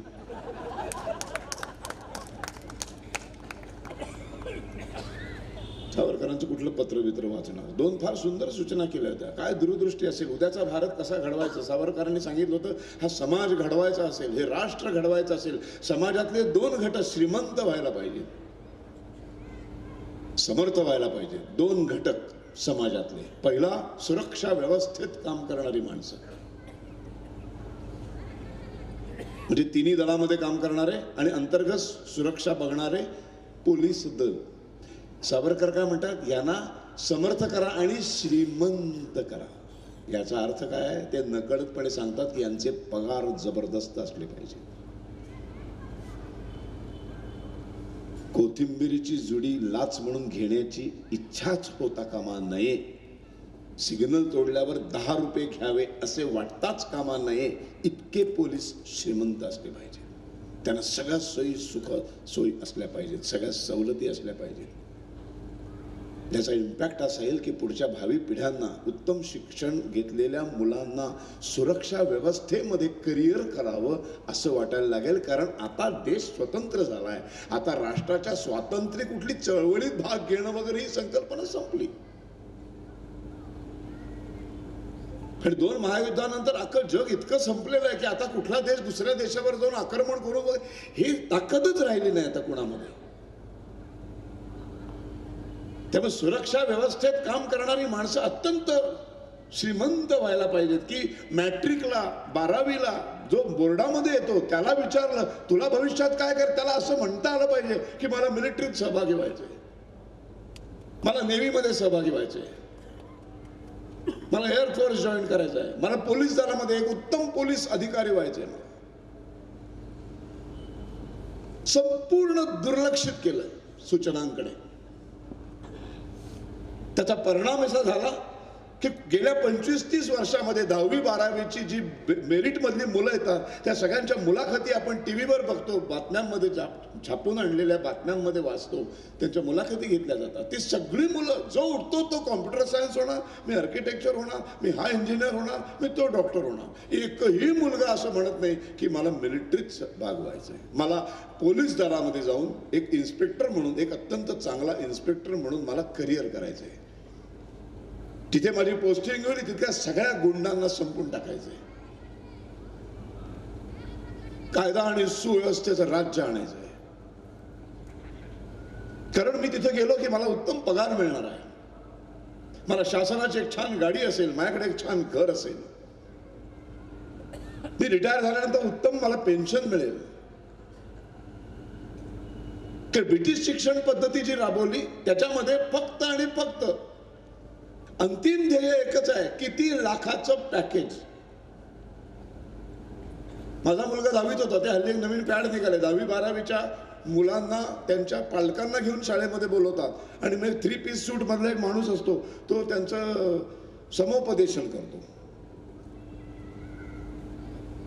Speaker 3: सावरकरांचं कुठलं पत्र बित्र वाचणार? 2 फार सुंदर सूचना केल्या होत्या. काय दूरदृष्टी असेल, उद्याचा भारत कसा घडवायचा. सावरकरांनी सांगितलं होतं हा समाज घडवायचा असेल, हे राष्ट्र घडवायचं असेल, समाजातले 2 घटक श्रीमंत व्हायला पाहिजेत, समर्थ व्हायला पाहिजे. 2 घटक समाजातले. पहिला, सुरक्षा व्यवस्थेत काम करणारी माणसं, म्हणजे तिन्ही दलामध्ये काम करणारे आणि अंतर्गत सुरक्षा बघणारे पोलीस दल. सावरकर काय म्हणतात? यांना समर्थ करा आणि श्रीमंत करा. याचा अर्थ काय? ते नकळतपणे सांगतात की यांचे पगार जबरदस्त असले पाहिजे. कोथिंबीरीची जुडी लाच म्हणून घेण्याची इच्छाच होता कामा नये. सिग्नल तोडल्यावर 10 रुपये घ्यावे असे वाटताच कामा नये. इतके पोलीस श्रीमंत असले पाहिजे. त्यांना सगळ्या सोयी असल्या पाहिजेत, सगळ्या सवलती असल्या पाहिजेत. त्याचा इम्पॅक्ट असा येईल की पुढच्या भावी पिढ्यांना, उत्तम शिक्षण घेतलेल्या मुलांना सुरक्षा व्यवस्थेमध्ये करिअर करावं असं वाटायला लागेल. कारण आता देश स्वतंत्र झालाय. आता राष्ट्राच्या स्वातंत्र्य कुठली चळवळीत भाग घेणं वगैरे ही संकल्पना संपली. आणि 2 महायुद्धानंतर अख्खं जग इतकं संपलेलं आहे की आता कुठला देश दुसऱ्या देशावर जाऊन आक्रमण करू ही ताकदच राहिली नाही आता कोणामध्ये. त्यामुळे सुरक्षा व्यवस्थेत काम करणारी माणसं अत्यंत श्रीमंत व्हायला पाहिजेत की मॅट्रिकला 12वीला जो बोर्डामध्ये येतो त्याला विचारलं तुला भविष्यात काय कर, त्याला असं म्हणता आलं पाहिजे की मला मिलिटरीत सहभागी व्हायचंय, मला नेव्हीमध्ये सहभागी व्हायचंय, मला एअरफोर्स जॉईन करायचं आहे, मला पोलीस दलामध्ये एक उत्तम पोलीस अधिकारी व्हायचंय. संपूर्ण दुर्लक्षित केलं सूचनांकडे. त्याचा परिणाम असा झाला की गेल्या 25-30 वर्षामध्ये 10वी 12वीची जी मेरिट मधली मुलं येतात त्या सगळ्यांच्या मुलाखती आपण टीव्हीवर बघतो, बातम्यांमध्ये छापून आणलेल्या बातम्यांमध्ये वाचतो, त्यांच्या मुलाखती घेतल्या जातात. ती सगळी मुलं जो उठतो तो कॉम्प्युटर सायन्स होणार, मी आर्किटेक्चर होणार, मी हा इंजिनियर होणार, मी तो डॉक्टर होणार. एकही मुलगा असं म्हणत नाही की मला मिलिटरीत भाग व्हायचा आहे, मला पोलीस दलामध्ये जाऊन एक इन्स्पेक्टर म्हणून, एक अत्यंत चांगला इन्स्पेक्टर म्हणून मला करिअर करायचं आहे, तिथे माझी पोस्टिंग होईल, तिथल्या सगळ्या गुंडांना संपून टाकायचंय, कायदा आणि सुव्यवस्थेचं राज्य आणायचंय. कारण मी तिथे गेलो की मला उत्तम पगार मिळणार आहे, मला शासनाची एक छान गाडी असेल, माझ्याकडे एक छान घर असेल, मी रिटायर झाल्यानंतर उत्तम मला पेन्शन मिळेल. तर ब्रिटिश शिक्षण पद्धती जी राबवली त्याच्यामध्ये फक्त आणि फक्त अंतिम ध्येय एकच आहे, किती लाखाचं पॅकेज. माझा मुलगा 10वीत होता, ते हल्ली एक नवीन पॅड निघाले, 10वी 12वीच्या मुलांना त्यांच्या पालकांना घेऊन शाळेमध्ये बोलवतात आणि मग 3 पीस सूट मधला एक माणूस असतो, तो त्यांचं समुपदेशन करतो.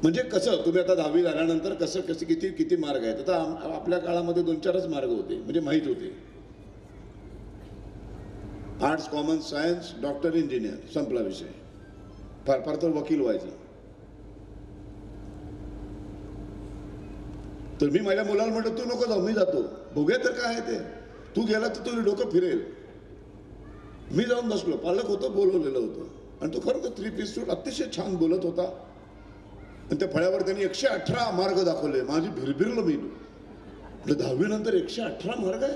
Speaker 3: म्हणजे कसं तुम्ही आता 10वी झाल्यानंतर कसं कसं किती किती मार्ग आहेत. आता आपल्या काळामध्ये 2-4च मार्ग होते, म्हणजे माहीत होते, arts, commerce, science, doctor, engineer, संपला विषय. फार फार तर वकील व्हायचं. तर मी माझ्या मुलाला म्हटलं तू नको जाऊ, मी जातो, बघूया तर काय आहे ते, तू गेला तर तुझं डोकं फिरेल. मी जाऊन बसलो, पालक होतं, बोलवलेलं होतं आणि तो खरं तर 3 पीस सूट अतिशय छान बोलत होता आणि त्या फळ्यावर त्यांनी 118 मार्ग दाखवले. माझी भिरभिरलो मी. 10वी नंतर 118 मार्ग आहे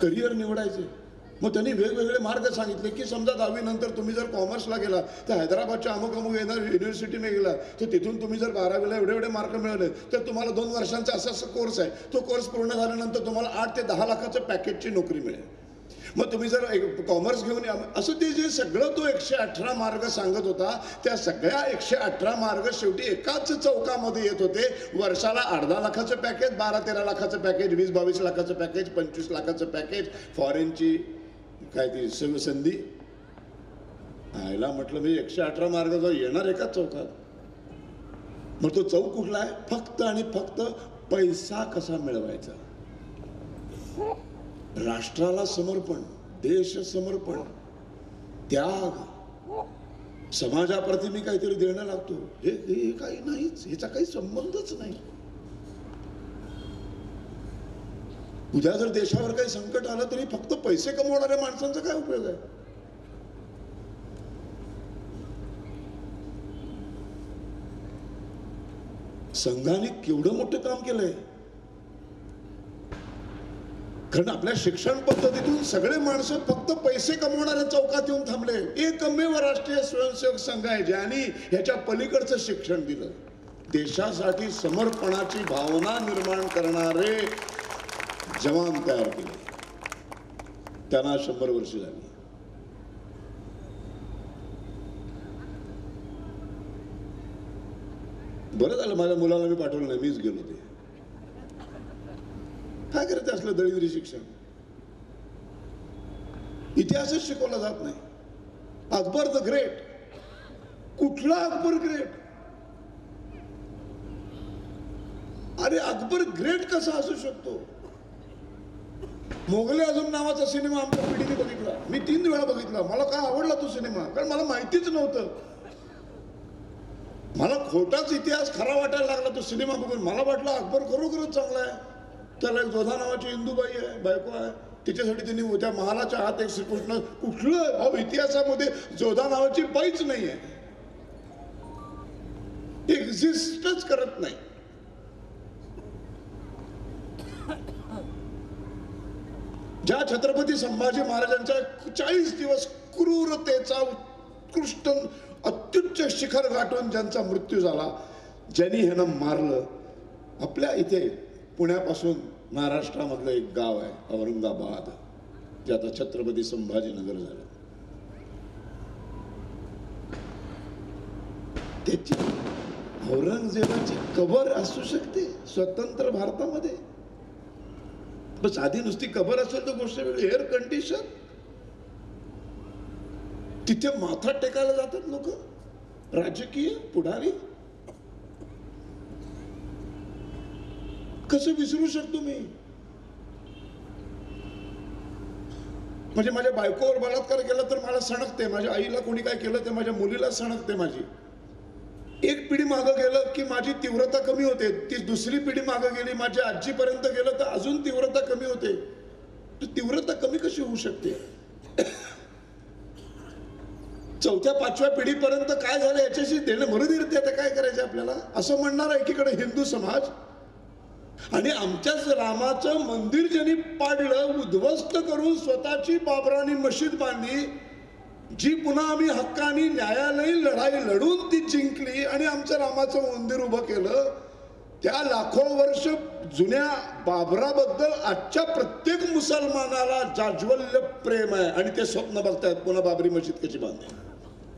Speaker 3: करिअर निवडायचे. मग त्यांनी वेगवेगळे मार्ग सांगितले की समजा 10वी नंतर तुम्ही जर कॉमर्सला गेला तर हैदराबादच्या अमुक अमुक युनिव्हर्सिटीमध्ये गेला तर तिथून तुम्ही जर 12वीला एवढे एवढे मार्क मिळवले तर तुम्हाला 2 वर्षांचा असा कोर्स आहे, तो कोर्स पूर्ण झाल्यानंतर तुम्हाला 8 ते 10 लाखाचं पॅकेजची नोकरी मिळेल. मग तुम्ही जर एक कॉमर्स घेऊन असं ते जे सगळं तो 118 मार्ग सांगत होता, त्या सगळ्या 118 मार्ग शेवटी एकाच चौकामध्ये येत होते. वर्षाला 8-10 लाखाचं पॅकेज, 12-13 लाखाचं पॅकेज, 20-22 लाखाचं पॅकेज, 25 लाखाचं पॅकेज, फॉरेनची काय ती संधी. आयला म्हटलं मी 118 मार्ग जो येणार एकाच चौकात. मग तो चौक कुठला आहे? फक्त आणि फक्त पैसा कसा मिळवायचा, राष्ट्राला समर्पण, देश समर्पण, त्याग, समाजाप्रती मी काहीतरी देणं लागतो, हे काही नाहीच, ह्याचा काही संबंधच नाही. उद्या जर देशावर काही संकट आलं तरी फक्त पैसे कमवणाऱ्या माणसांचा काय उपयोग आहे? संघाने केवढं मोठं काम केलंय. कारण आपल्या शिक्षण पद्धतीतून सगळे माणसं फक्त पैसे कमवणाऱ्या चौकात येऊन थांबले. एकमेव राष्ट्रीय स्वयंसेवक संघ आहे ज्यांनी ह्याच्या पलीकडचं शिक्षण दिलं. देशासाठी समर्पणाची भावना निर्माण करणारे जवान तयार केले. त्यांना 100 वर्ष झाली. बरं झालं माझ्या मुलाला मी पाठवलं नाही, मीच गेलो. ते काय करायचं असलं दळिद्री शिक्षण, इतिहासच शिकवला जात नाही. अकबर द ग्रेट, कुठला अकबर ग्रेट? अरे अकबर ग्रेट कसा असू शकतो? मोगले आझम नावाचा सिनेमा आमच्या पिढीने बघितला, मी 3 वेळा बघितला. मला काय आवडला तो सिनेमा, कारण मला माहितीच नव्हतं. मला खोटाच इतिहास खरा वाटायला लागला तो सिनेमा बघून. मला वाटलं अकबर खरोखरच चांगला आहे. त्याला एक जोधा नावाची इंदुबाई आहे, बायको आहे, तिच्यासाठी त्यांनी त्या महालाच्या आत एक श्रीकृष्ण. कुठलं अहो इतिहासामध्ये जोधा नावाची बाईच नाही आहे. एक्झिस्टच करत नाही. ज्या छत्रपती संभाजी महाराजांच्या 40 दिवस क्रूरतेचा उत्कृष्ट अत्युच्च शिखर गाठून ज्यांचा मृत्यू झाला, ज्यांनी ह्यांना मारलं, आपल्या इथे पुण्यापासून महाराष्ट्रामधलं एक गाव आहे औरंगाबाद, जे आता छत्रपती संभाजीनगर झालं. त्याची औरंगजेबाची कबर असू शकते स्वतंत्र भारतामध्ये. बस आधी नुसती कबर असेल तर गोष्ट वेगळी. एअर कंडिशन, तिथे माथा टेकायला जातात लोक, राजकीय पुढारी. कसं विसरू शकतो मी? म्हणजे माझ्या बायकोवर बलात्कार केला तर मला सणकते, माझ्या आईला कोणी काय केलं तर माझ्या मुलीला सणकते. माझी एक पिढी मागं गेलं की माझी तीव्रता कमी होते, ती दुसरी पिढी मागं गेली, माझ्या आजीपर्यंत गेलं तर अजून तीव्रता कमी होते. तीव्रता कमी कशी होऊ शकते? चौथ्या पाचव्या पिढीपर्यंत काय झालं याच्याशी देणं भरून येते. आता काय करायचं आपल्याला? असं म्हणणार एकीकडे हिंदू समाज, आणि आमच्याच रामाचं मंदिर ज्यांनी पाडलं, उद्ध्वस्त करून स्वतःची बाबरानी मशीद बांधली, जी पुन्हा आम्ही हक्कानी न्यायालयीन लढाई लढून ती जिंकली आणि आमचं रामाचं मंदिर उभं केलं. त्या लाखो वर्ष जुन्या बाबराबद्दल आजच्या प्रत्येक मुसलमानाला जाज्वल्य प्रेम आहे आणि ते स्वप्न बघतायत पुन्हा बाबरी मशीद कशी बांधली.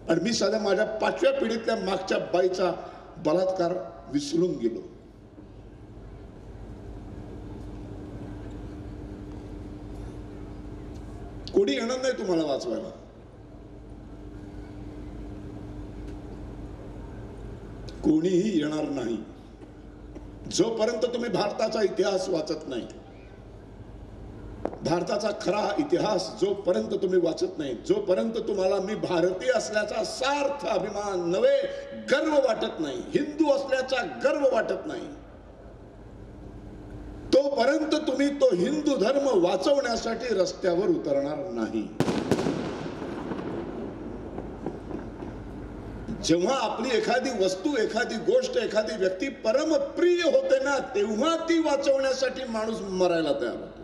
Speaker 3: आणि मी साध्या माझ्या 5व्या पिढीतल्या मागच्या बाईचा बलात्कार विसरून गेलो. कोणी येणार नाही तुम्हाला वाचवायला. कोणीही येणार नाही जोपर्यंत तुम्ही भारताचा इतिहास वाचत नाही. भारताचा खरा इतिहास जोपर्यंत तुम्ही वाचत नाही, जोपर्यंत तुम्हाला मी भारतीय असल्याचा सार्थ अभिमान नव्हे गर्व वाटत नाही, हिंदू असल्याचा गर्व वाटत नाही, तोपर्यंत तुम्ही तो हिंदू धर्म वाचवण्यासाठी रस्त्यावर उतरणार नाही. जेव्हा आपली एखादी वस्तू, एखादी गोष्ट, एखादी व्यक्ती परमप्रिय होते ना, तेव्हा ती वाचवण्यासाठी माणूस मरायला तयार होतो.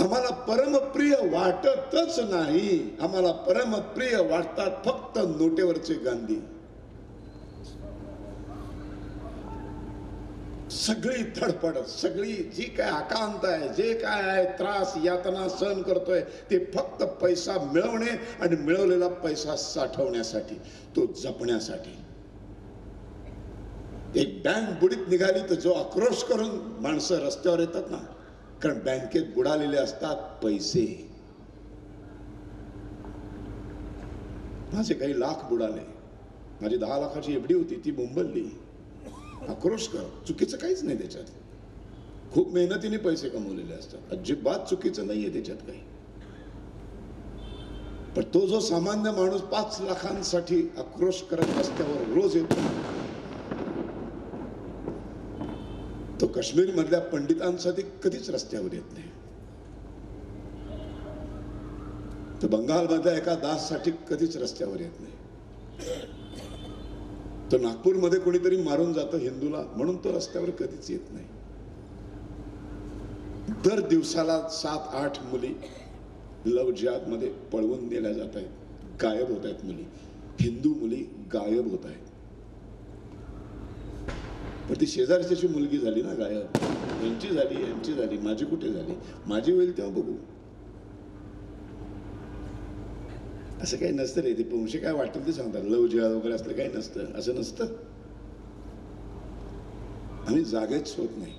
Speaker 3: आम्हाला परमप्रिय वाटतच नाही, आम्हाला परमप्रिय वाटतात फक्त नोटेवरचे गांधी. सगळी धडपड, सगळी जी काय आकांत आहे, जे काय आहे त्रास यातना सहन करतोय, ते फक्त पैसा मिळवणे आणि मिळवलेला पैसा साठवण्यासाठी, तो जपण्यासाठी. एक बँक बुडीत निघाली तर जो आक्रोश करून माणसं रस्त्यावर येतात ना, कारण बँकेत बुडालेले असतात पैसे. माझे काही लाख बुडाले, माझी 10 लाखाची एफडी होती ती बोंबलली. आक्रोश कर, चुकीचं काहीच नाही त्याच्यात. खूप मेहनतीने पैसे कमवलेले असतात, अजिबात चुकीचं नाहीये त्याच्यात काही. पण तो जो सामान्य माणूस 5 लाखांसाठी आक्रोश करत रस्त्यावर रोज येतो, तो काश्मीर मधल्या पंडितांसाठी कधीच रस्त्यावर येत नाही. तो बंगाल मधल्या एका दाससाठी कधीच रस्त्यावर येत नाही. तो नागपूरमध्ये कोणीतरी मारून जातं हिंदूला म्हणून तो रस्त्यावर कधीच येत नाही. दर दिवसाला 7-8 मुली लव जिहाद मध्ये पळवून नेल्या जात आहेत, गायब होत आहेत. मुली, हिंदू मुली गायब होत आहेत. पण ती शेजारची मुलगी झाली ना गायब, यांची झाली, यांची झाली, माझी कुठे झाली? माझी होईल तेव्हा बघू. असं काही नसतं रे. ते पंशे काय वाटेल ते सांगतात, लव जिहाद वगैरे असलं काही नसतं, असं नसतं. आम्ही जागेच होत नाही.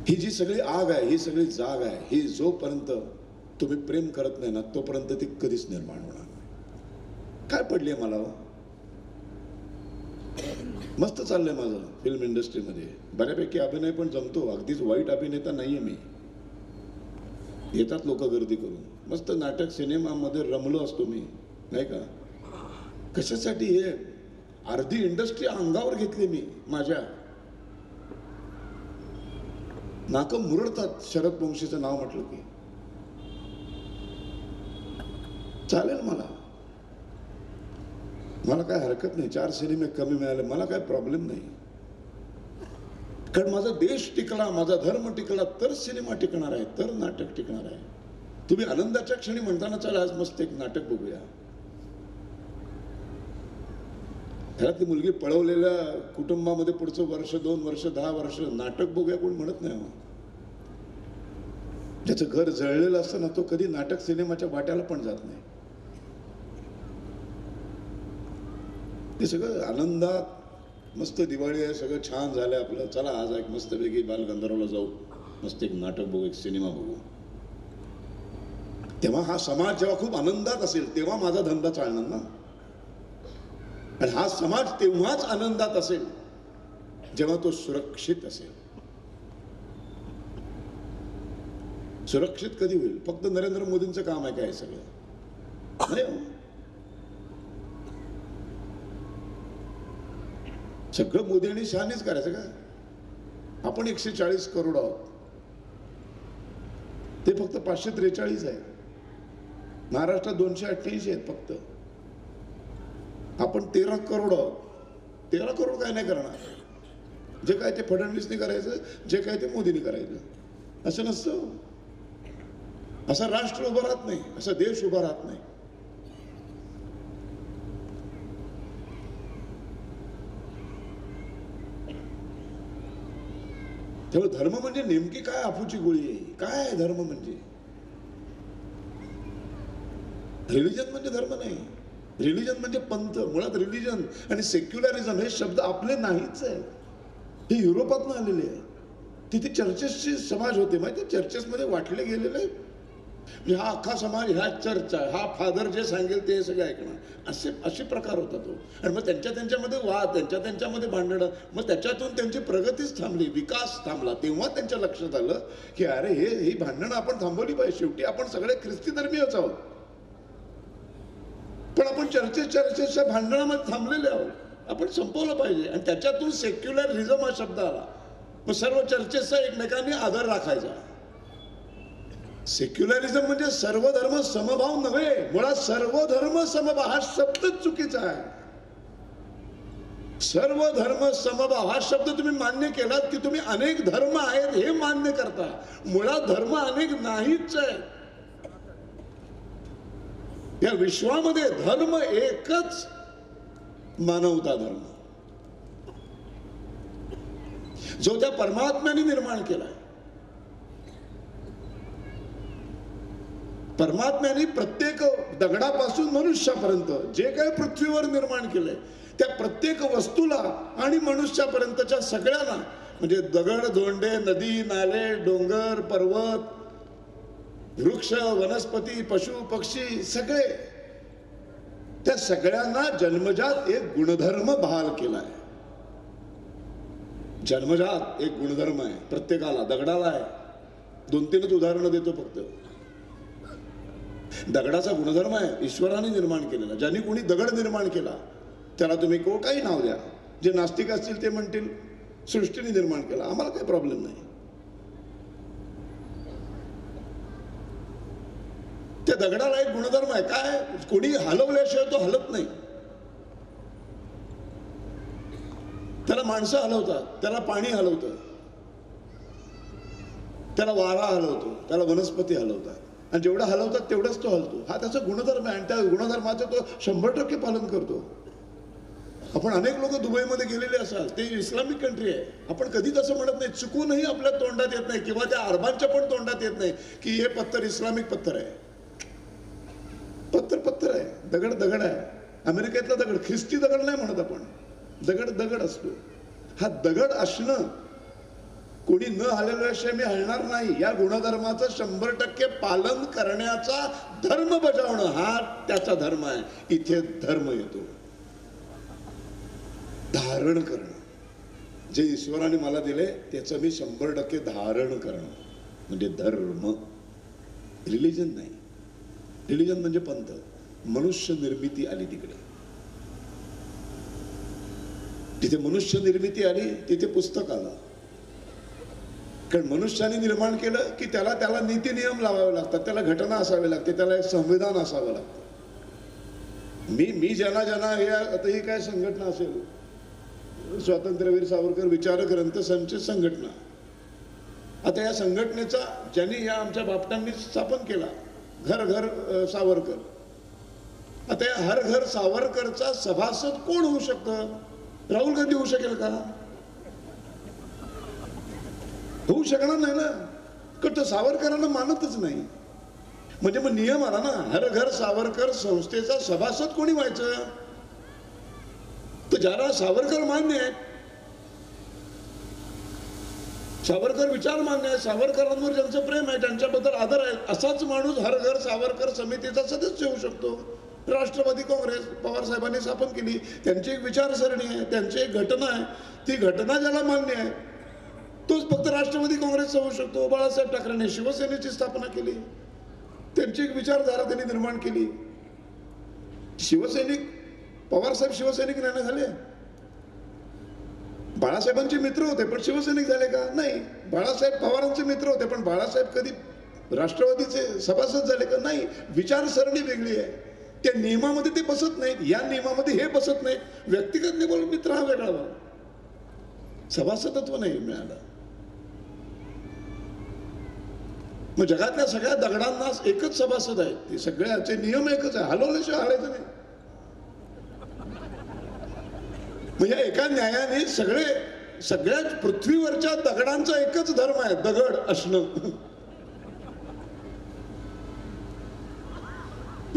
Speaker 3: ही जी सगळी आग आहे, ही सगळी जाग आहे, ही जोपर्यंत तुम्ही प्रेम करत नाही ना, तोपर्यंत ती कधीच निर्माण होणार नाही. काय पडली मला हो? मस्त चाललंय माझं फिल्म इंडस्ट्रीमध्ये, बऱ्यापैकी अभिनय पण जमतो, अगदीच वाईट अभिनेता नाहीये मी. येतात लोक गर्दी करून, मस्त नाटक सिनेमामध्ये रमलो असतो मी, नाही का? कशासाठी? हे अर्धी इंडस्ट्री अंगावर घेतली मी माझ्या. नाकं मुरडतात शरद वंशीचं नाव म्हटलं की. चालेल, मला काय हरकत नाही. 4 सिनेमे कमी मिळाले, मला काय प्रॉब्लेम नाही. कारण माझा देश टिकला, माझा धर्म टिकला तर सिनेमा टिकणार आहे, तर नाटक टिकणार आहे. तुम्ही आनंदाच्या क्षणी म्हणताना चला आज मस्त एक नाटक बघूया. घरातली मुलगी पळवलेल्या कुटुंबामध्ये पुढचं वर्ष, 2 वर्ष, 10 वर्ष नाटक बघूया कोण म्हणत नाही. ज्याचं घर जळलेलं असतं ना, तो कधी नाटक सिनेमाच्या वाट्याला पण जात नाही. ते सगळं आनंदात, मस्त दिवाळी आहे, सगळं छान झालं आपलं, चला आज एक मस्तपैकी बालगंधर्वला जाऊ, मस्त एक नाटक बघू, एक सिनेमा बघू. तेव्हा हा समाज जेव्हा खूप आनंदात असेल तेव्हा माझा धंदा चालणार ना. आणि हा समाज तेव्हाच आनंदात असेल जेव्हा तो सुरक्षित असेल. सुरक्षित कधी होईल? फक्त नरेंद्र मोदींचं काम आहे काय सगळं? नाही. सगळं मोदी आणि शहानेच करायचं का? आपण 140 करोड आहोत, ते फक्त 543 आहे. महाराष्ट्रात 288 आहेत फक्त. आपण 13 करोड आहोत. 13 करोड काय नाही करणार. जे काय ते फडणवीसने करायचं, जे काय ते मोदीने करायचं. असं नसतं. असा राष्ट्र उभा राहत नाही, असा देश उभा राहत नाही. तेव्हा धर्म म्हणजे नेमकी काय अफूची गोळी आहे? काय आहे धर्म म्हणजे? रिलिजन म्हणजे धर्म नाही. रिलिजन म्हणजे पंथ. मुळात रिलिजन आणि सेक्युलरिझम हे शब्द आपले नाहीच आहे. हे युरोपातून आलेले आहे. तिथे चर्चेसचे समाज होते माहिती. चर्चेसमध्ये वाटले गेलेले. म्हणजे हा अख्खा समाज ह्या चर्च आहे, हा फादर जे सांगेल ते सगळं ऐकणार, असे प्रकार होता तो. आणि मग त्यांच्यामध्ये वाद, त्यांच्यामध्ये भांडणं, मग त्याच्यातून त्यांची प्रगतीच थांबली, विकास थांबला. तेव्हा त्यांच्या लक्षात आलं की अरे ही भांडणं आपण थांबवली पाहिजे. शेवटी आपण सगळे ख्रिस्ती धर्मीयच आहोत, पण आपण चर्चेच्या भांडणामध्ये थांबलेले आहोत. आपण संपवलं पाहिजे. आणि त्याच्यातून सेक्युलरिझम हा शब्द आला. मग सर्व चर्चेचा एकमेकांनी आदर राखायचा. सेक्युलरिझम म्हणजे सर्व धर्म समभाव नव्हे. मुळात सर्व धर्म समभाव हा शब्दच चुकीचा आहे. सर्व धर्म समभाव हा शब्द तुम्ही मान्य केलात की तुम्ही अनेक धर्म आहेत हे मान्य करता. मुळात धर्म अनेक नाहीच आहे. या विश्वामध्ये धर्म एकच, मानवता धर्म, जो त्या परमात्म्याने निर्माण केलाय. परमात्म्याने प्रत्येक दगडापासून मनुष्यापर्यंत जे काही पृथ्वीवर निर्माण केलंय त्या प्रत्येक वस्तूला आणि मनुष्यापर्यंतच्या सगळ्यांना, म्हणजे दगड, धोंडे, नदी, नाले, डोंगर, पर्वत, वृक्ष, वनस्पती, पशु, पक्षी, सगळे, त्या सगळ्यांना जन्मजात एक गुणधर्म बहाल केलाय. जन्मजात एक गुणधर्म आहे प्रत्येकाला. दगडाला आहे. 2-3च उदाहरणं देतो फक्त. दगडाचा गुणधर्म आहे ईश्वराने निर्माण केलेला. ज्यांनी कोणी दगड निर्माण केला त्याला तुम्ही काही नाव द्या. जे नास्तिक असतील ते म्हणतील सृष्टीने निर्माण केला. आम्हाला काही प्रॉब्लेम नाही. त्या दगडाला एक गुणधर्म आहे. काय? कोणी हलवल्याशिवाय तो हलत नाही. त्याला माणसं हलवतात, त्याला पाणी हलवतं, त्याला वारा हलवतो, त्याला वनस्पती हलवतात. आणि जेवढा हलवतात तेवढाच तो हलतो. हा त्याचा गुणधर्म आहे. आणि त्या गुणधर्माचं तो 100% पालन करतो. आपण अनेक लोक दुबईमध्ये गेलेले असाल, ते इस्लामिक कंट्री आहे. आपण कधीच असं म्हणत नाही, चुकूनही आपल्या तोंडात येत नाही किंवा त्या अरबांच्या पण तोंडात येत नाही की हे पत्थर इस्लामिक पत्थर आहे. पत्थर आहे, दगड आहे. अमेरिकेतला दगड ख्रिस्ती दगड नाही म्हणत आपण. दगड असतो. हा दगड असणं, कोणी न हलवल्याशिवाय मी हलणार नाही या गुणधर्माचं 100% पालन करण्याचा धर्म बजावणं हा त्याचा धर्म आहे. इथे धर्म येतो. धारण करणं, जे ईश्वराने मला दिले त्याचं मी 100% धारण करणं म्हणजे धर्म. रिलिजन नाही. रिलिजन म्हणजे पंथ. मनुष्य निर्मिती आली तिकडे. तिथे मनुष्य निर्मिती आली, तिथे पुस्तक आलं. कारण मनुष्याने निर्माण केलं की त्याला नीती नियम लावावे लागतात, त्याला घटना असावी लागते, त्याला एक संविधान असावं लागतं. मी ज्यांना ज्यांना हे आता ही काय संघटना असेल, स्वातंत्र्यवीर सावरकर विचारक ग्रंथसंच संघटना, आता या संघटनेचा ज्यांनी या आमच्या बापटांनी स्थापन केला, घर घर सावरकर, आता या हर घर सावरकरचा सभासद कोण होऊ शकतं? राहुल गांधी होऊ शकेल का? होऊ शकणार नाही ना, कारण तो सावरकरांना मानतच नाही. म्हणजे मग नियम आला ना, हर घर सावरकर संस्थेचा सभासद कोणी व्हायचं? तर ज्याला सावरकर मान्य आहे, सावरकर विचार मान्य आहे, सावरकरांवर ज्यांचं प्रेम आहे, त्यांच्याबद्दल आदर आहे, असाच माणूस हर घर सावरकर समितीचा सदस्य होऊ शकतो. राष्ट्रवादी काँग्रेस पवार साहेबांनी स्थापन केली, त्यांची एक विचारसरणी आहे, त्यांची एक घटना आहे, ती घटना ज्याला मान्य आहे तोच फक्त राष्ट्रवादी काँग्रेसचा होऊ शकतो. बाळासाहेब ठाकरेंनी शिवसेनेची स्थापना केली, त्यांची एक विचारधारा त्यांनी निर्माण केली. शिवसैनिक पवार साहेब शिवसैनिक नाही झाले, बाळासाहेबांचे मित्र होते पण शिवसैनिक झाले का? नाही. बाळासाहेब पवारांचे मित्र होते पण बाळासाहेब कधी राष्ट्रवादीचे सभासद झाले का? नाही. विचारसरणी वेगळी आहे, त्या नियमामध्ये ते बसत नाहीत, या नियमामध्ये हे बसत नाही. व्यक्तिगत लेवल मित्र हा वेगळा भाग, सभासदत्व नाही मिळालं. मग जगातल्या सगळ्या दगडांना एकच सभासद आहेत, ते सगळ्याचे नियम एकच आहे, हलवल्याशिवाय हलायचं नाही. म्हणजे एका न्यायाने सगळ्या पृथ्वीवरच्या दगडांचा एकच धर्म आहे, दगड असणं.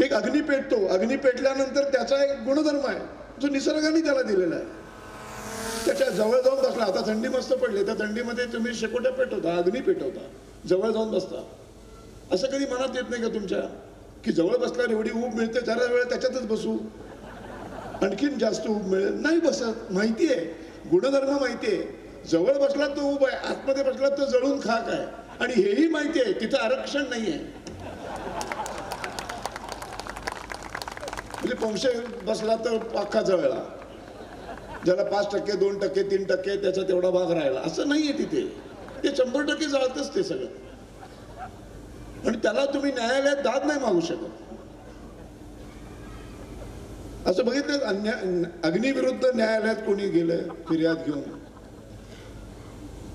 Speaker 3: एक अग्नी पेटतो, अग्नी पेटल्यानंतर त्याचा एक गुणधर्म आहे जो निसर्गाने त्याला दिलेला आहे. त्याच्या जवळ जाऊन बसला, आता थंडी मस्त पडली, त्या थंडीमध्ये तुम्ही शेकोट्या पेटवता, अग्नी पेटवता, जवळ जाऊन बसता. असं कधी मनात येत नाही का तुमच्या की जवळ बसल्यावर एवढी ऊब मिळते, जरा वेळ त्याच्यातच बसू, आणखीन जास्त ऊब मिळेल? नाही बसत. माहिती आहे, गुणधर्म माहिती आहे, जवळ बसला तो ऊब आहे, आतमध्ये बसला तो जळून खाक आहे. आणि हेही माहिती आहे तिथं आरक्षण नाही आहे. म्हणजे पंशे बसला तर अख्खा जळला, ज्याला 5%, 2%, 3% त्याचा तेवढा भाग राहिला, असं नाहीये तिथे. ते 100% जाळतच ते सगळं. आणि त्याला तुम्ही न्यायालयात दाद नाही मागू शकत. असं बघितलं, अग्निविरुद्ध न्यायालयात कोणी गेलं फिर्याद घेऊन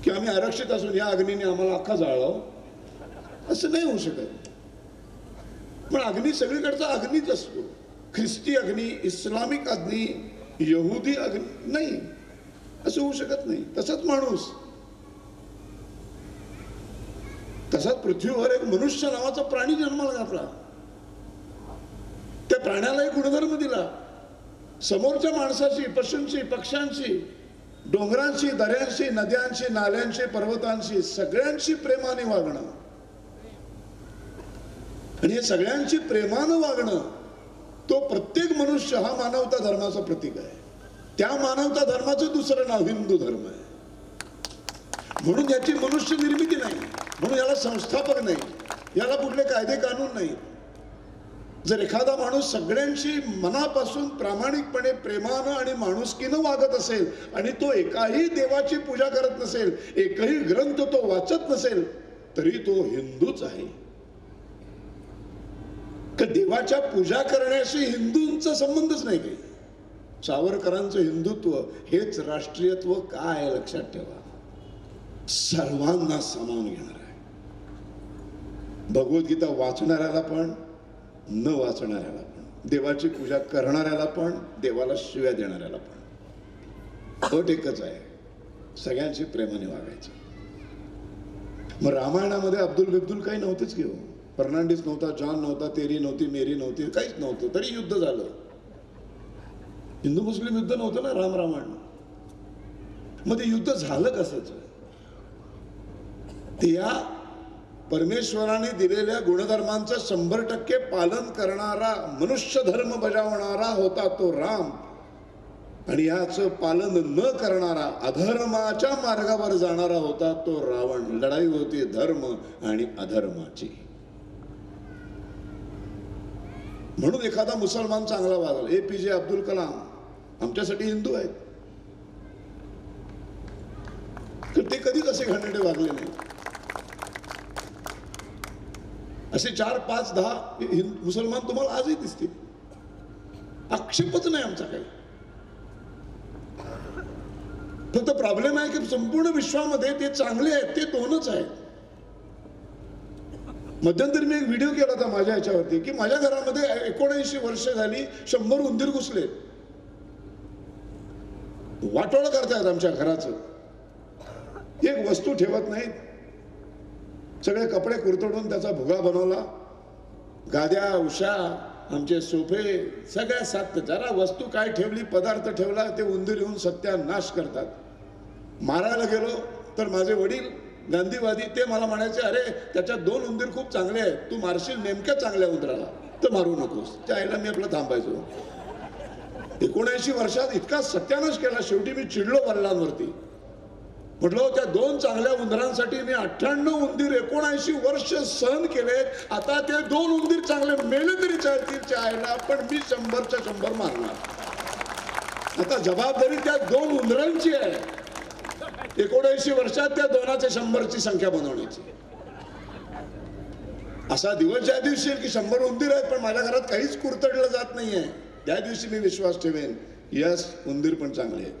Speaker 3: की आम्ही आरक्षित असून या अग्नीने आम्हाला अख्खा जाळावं, असं नाही होऊ शकत. पण अग्नी सगळीकडचा अग्नीच असतो. ख्रिस्ती अग्नी, इस्लामिक अग्नी, यहुदी अग्नी नाही, असं होऊ शकत नाही. तसाच माणूस, तसाच पृथ्वीवर एक मनुष्य नावाचा प्राणी जन्माला घातला, त्या प्राण्याला एक गुणधर्म दिला, समोरच्या माणसाशी, पशूंशी, पक्ष्यांशी, डोंगरांशी, दऱ्यांशी, नद्यांशी, नाल्यांशी, पर्वतांशी सगळ्यांशी प्रेमाने वागणं. आणि हे सगळ्यांशी प्रेमानं वागणं, तो प्रत्येक मनुष्य हा मानवता धर्माचं प्रतीक आहे. त्या मानवता धर्माचं दुसरं नाव हिंदू धर्म आहे. म्हणून याची मनुष्य निर्मिती नाही, म्हणून याला संस्थापक नाही, याला कुठले कायदे कानून नाही. जर एखादा माणूस सगळ्यांशी मनापासून प्रामाणिकपणे प्रेमानं आणि माणुसकीनं वागत असेल आणि तो एकाही देवाची पूजा करत नसेल, एकही ग्रंथ तो वाचत नसेल, तरी तो हिंदूच आहे. देवाच्या पूजा करण्याशी हिंदूंचा संबंधच नाही काही. सावरकरांचं हिंदुत्व हेच राष्ट्रीयत्व काय आहे लक्षात ठेवा, सर्वांना सामावून घेणार आहे. भगवद्गीता वाचणाऱ्याला पण, न वाचणाऱ्याला पण, देवाची पूजा करणाऱ्याला पण, देवाला शिव्या देणाऱ्याला पण अट एकच आहे, सगळ्यांशी प्रेमाने वागायचं. मग रामायणामध्ये अब्दुल बिब्दुल काही नव्हतेच की हो. फर्नांडिस नव्हता, जॉन नव्हता, तेरी नव्हती, मेरी नव्हती, काहीच नव्हतं, तरी युद्ध झालं. हिंदू मुस्लिम युद्ध नव्हतं ना, राम रामायण. मग ते युद्ध झालं कसंच? ते या परमेश्वराने दिलेल्या गुणधर्मांचं 100% पालन करणारा, मनुष्य धर्म बजावणारा होता तो राम, आणि याचं पालन न करणारा, अधर्माच्या मार्गावर जाणारा होता तो रावण. लढाई होती धर्म आणि अधर्माची. म्हणून एखादा मुसलमान चांगला वागला, APJ अब्दुल कलाम आमच्यासाठी हिंदू आहेत, तर ते कधीच असे घाणेरडे वागले नाही. असे 4, 5, 10 मुसलमान तुम्हाला आजही दिसतील. आक्षेपच नाही आमचा काही. फक्त प्रॉब्लेम आहे की संपूर्ण विश्वामध्ये ते चांगले आहेत ते दोनच आहेत. मध्यंतरी मी एक व्हिडिओ केला होता माझ्या ह्याच्यावरती की माझ्या घरामध्ये 79 वर्ष झाली 100 उंदीर घुसले. वाटोळं करतायत आमच्या घराचं. एक वस्तू ठेवत नाहीत. सगळे कपडे कुरतडून त्याचा भुगा बनवला. गाद्या उशा आमचे सोफे सगळ्या सात. जरा वस्तू काय ठेवली पदार्थ ठेवला ते उंदीर येऊन सत्यानाश करतात. मारायला गेलो तर माझे वडील गांधीवादी ते मला म्हणायचे अरे त्याच्यात 2 उंदीर खूप चांगले आहेत तू मारशील नेमक्या चांगल्या उंदराला तर मारू नकोस. त्या आईला मी आपलं थांबायचो. 79 वर्षात इतका सत्यानाश केला. शेवटी मी चिडलो वडिलांवरती. म्हटलं त्या 2 चांगल्या उंदरांसाठी मी 98 उंदीर 79 वर्ष सहन केलेत. आता ते 2 उंदीर चांगले मेले तरी चालतील त्या आईला पण मी 100च्या 100 मारणार. आता जबाबदारी त्या 2 उंदरांची आहे. 79 वर्षात त्या 2च्या 100ची संख्या बनवण्याची. असा दिवस ज्या दिवशी की 100 उंदीर आहेत पण माझ्या घरात काहीच कुरतडलं जात नाहीये त्या दिवशी मी विश्वास ठेवेन यस उंदीर पण चांगले आहेत.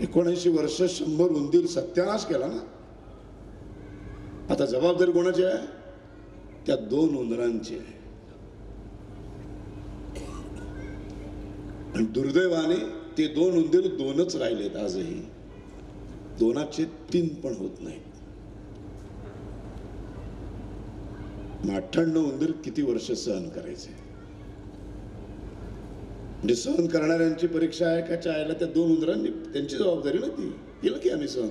Speaker 3: 79 वर्ष 100 उंदीर सत्यानाश केला ना. आता जबाबदारी कोणाची आहे? त्या 2 उंदरांची आहे. आणि दुर्दैवाने ते 2 उंदीर 2च राहिलेत आजही. 2चे 3 पण होत नाहीत. 98 उंदीर किती वर्ष सहन करायचे? म्हणजे सहन करणाऱ्यांची परीक्षा आहे का चायला त्या 2 उंदरांनी त्यांची जबाबदारी ना ती केलं की आम्ही सहन.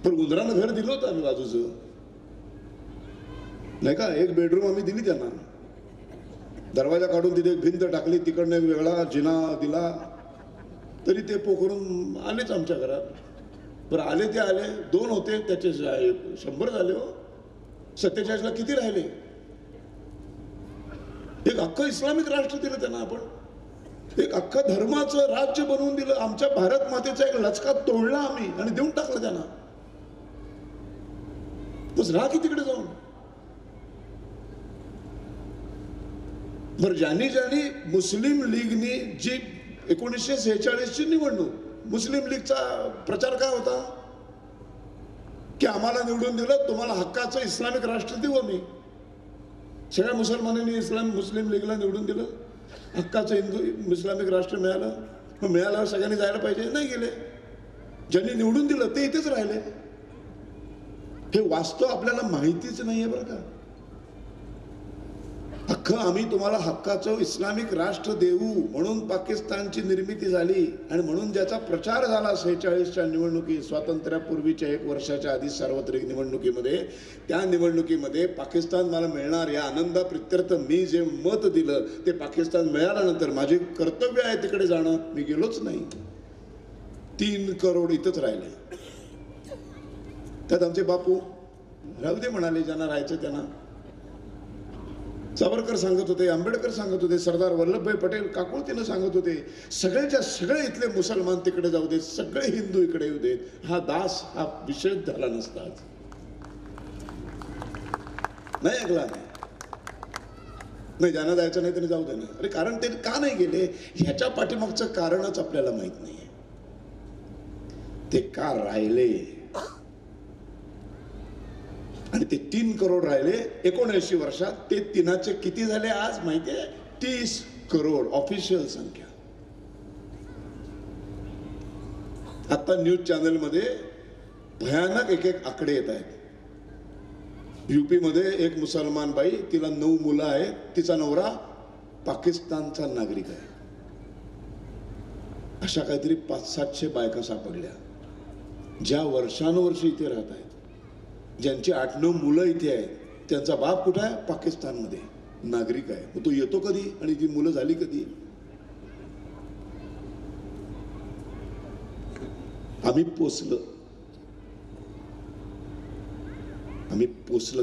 Speaker 3: पण उंदरांना घर दिलं होतं आम्ही बाजूचं नाही का. एक बेडरूम आम्ही दिली त्यांना. दरवाजा काढून तिथे एक भिंत टाकली तिकडनं एक वेगळा जिना दिला तरी ते पोखरून आलेच आमच्या घरात. बरं आले ते आले. 2 होते त्याचे 100 झाले हो. 47ला किती राहिले? एक अख्खं इस्लामिक राष्ट्र दिलं त्यांना आपण. एक अख्खं धर्माचं राज्य बनवून दिलं. आमच्या भारत मातेचा एक लचका तोडला आम्ही आणि देऊन टाकलं त्यांना. बस राहा की तिकडे जाऊन. बरं ज्यांनी मुस्लिम लीगनी जी 1946ची निवडणूक मुस्लिम लीगचा प्रचार काय होता की आम्हाला निवडून दिलं तुम्हाला हक्काचं इस्लामिक राष्ट्र देऊ आम्ही. सगळ्या मुसलमानांनी मुस्लिम लीगला निवडून दिलं. हक्काचं हिंदू इस्लामिक राष्ट्र मिळालं. मग मिळाल्यावर सगळ्यांनी जायला पाहिजे नाही गेले. ज्यांनी निवडून दिलं ते इथेच राहिले. हे वास्तव आपल्याला माहितीच नाहीये बरं का. अख्खं आम्ही तुम्हाला हक्काचं इस्लामिक राष्ट्र देऊ म्हणून पाकिस्तानची निर्मिती झाली आणि म्हणून ज्याचा प्रचार झाला 46च्या निवडणुकीत स्वातंत्र्यापूर्वीच्या 1 वर्षाच्या आधी सार्वत्रिक निवडणुकीमध्ये. त्या निवडणुकीमध्ये पाकिस्तान मला मिळणार या आनंदाप्रित्यर्थ मी जे मत दिलं ते पाकिस्तान मिळाल्यानंतर माझे कर्तव्य आहे तिकडे जाणं. मी गेलोच नाही. 3 करोड इथंच राहिले. त्यात आमचे बापू राहू दे म्हणाले ज्यांना राहायचं त्यांना. सावरकर सांगत होते, आंबेडकर सांगत होते, सरदार वल्लभभाई पटेल काकुळतीनं सांगत होते सगळेच्या सगळे इथले मुसलमान तिकडे जाऊ देत सगळे हिंदू इकडे येऊ देत. हा दास हा विषय झाला नसता. नाही ऐकला नाही. ज्यांना जायचं नाही त्यांनी जाऊ दे ना. अरे कारण ते का नाही गेले ह्याच्या पाठीमागचं कारणच आपल्याला माहित नाहीये. ते का राहिले आणि ते 3 करोड राहिले 79 वर्षात. ते 3चे किती झाले आज माहितीये? 30 करोड ऑफिशियल संख्या. आता न्यूज चॅनल मध्ये भयानक एक आकडे येत आहेत. यूपी मध्ये एक मुसलमान बाई तिला 9 मुलं आहेत. तिचा नवरा पाकिस्तानचा नागरिक आहे. अशा काहीतरी 500-700 बायका सापडल्या ज्या वर्षानुवर्षी इथे राहत आहेत. ज्यांची 8-9 मुलं इथे आहेत त्यांचा बाप कुठे आहे? पाकिस्तानमध्ये नागरिक आहे. मग तो येतो कधी आणि ती मुलं झाली कधी? आम्ही पोचलो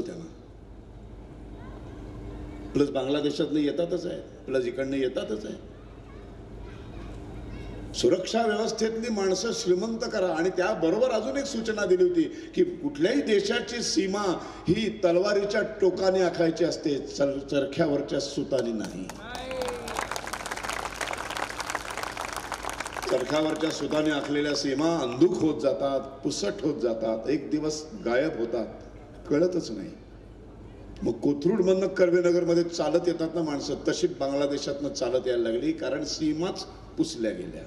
Speaker 3: त्यांना. प्लस बांगलादेशातनं येतातच आहे, प्लस इकडनं येतातच आहे. सुरक्षा व्यवस्थेतली माणसं श्रीमंत करा. आणि त्याबरोबर अजून एक सूचना दिली होती की कुठल्याही देशाची सीमा ही तलवारीच्या टोकाने आखायची असते, चरख्यावरच्या सुताने नाही. चरख्यावरच्या सुताने आखलेल्या सीमा अंधुक होत जातात, पुसट होत जातात, एक दिवस गायब होतात, कळतच नाही. मग कोथरूडमधनं कर्वेनगरमध्ये चालत येतात ना माणसं, तशी बांगलादेशातनं चालत यायला लागली, कारण सीमाच पुसल्या गेल्या.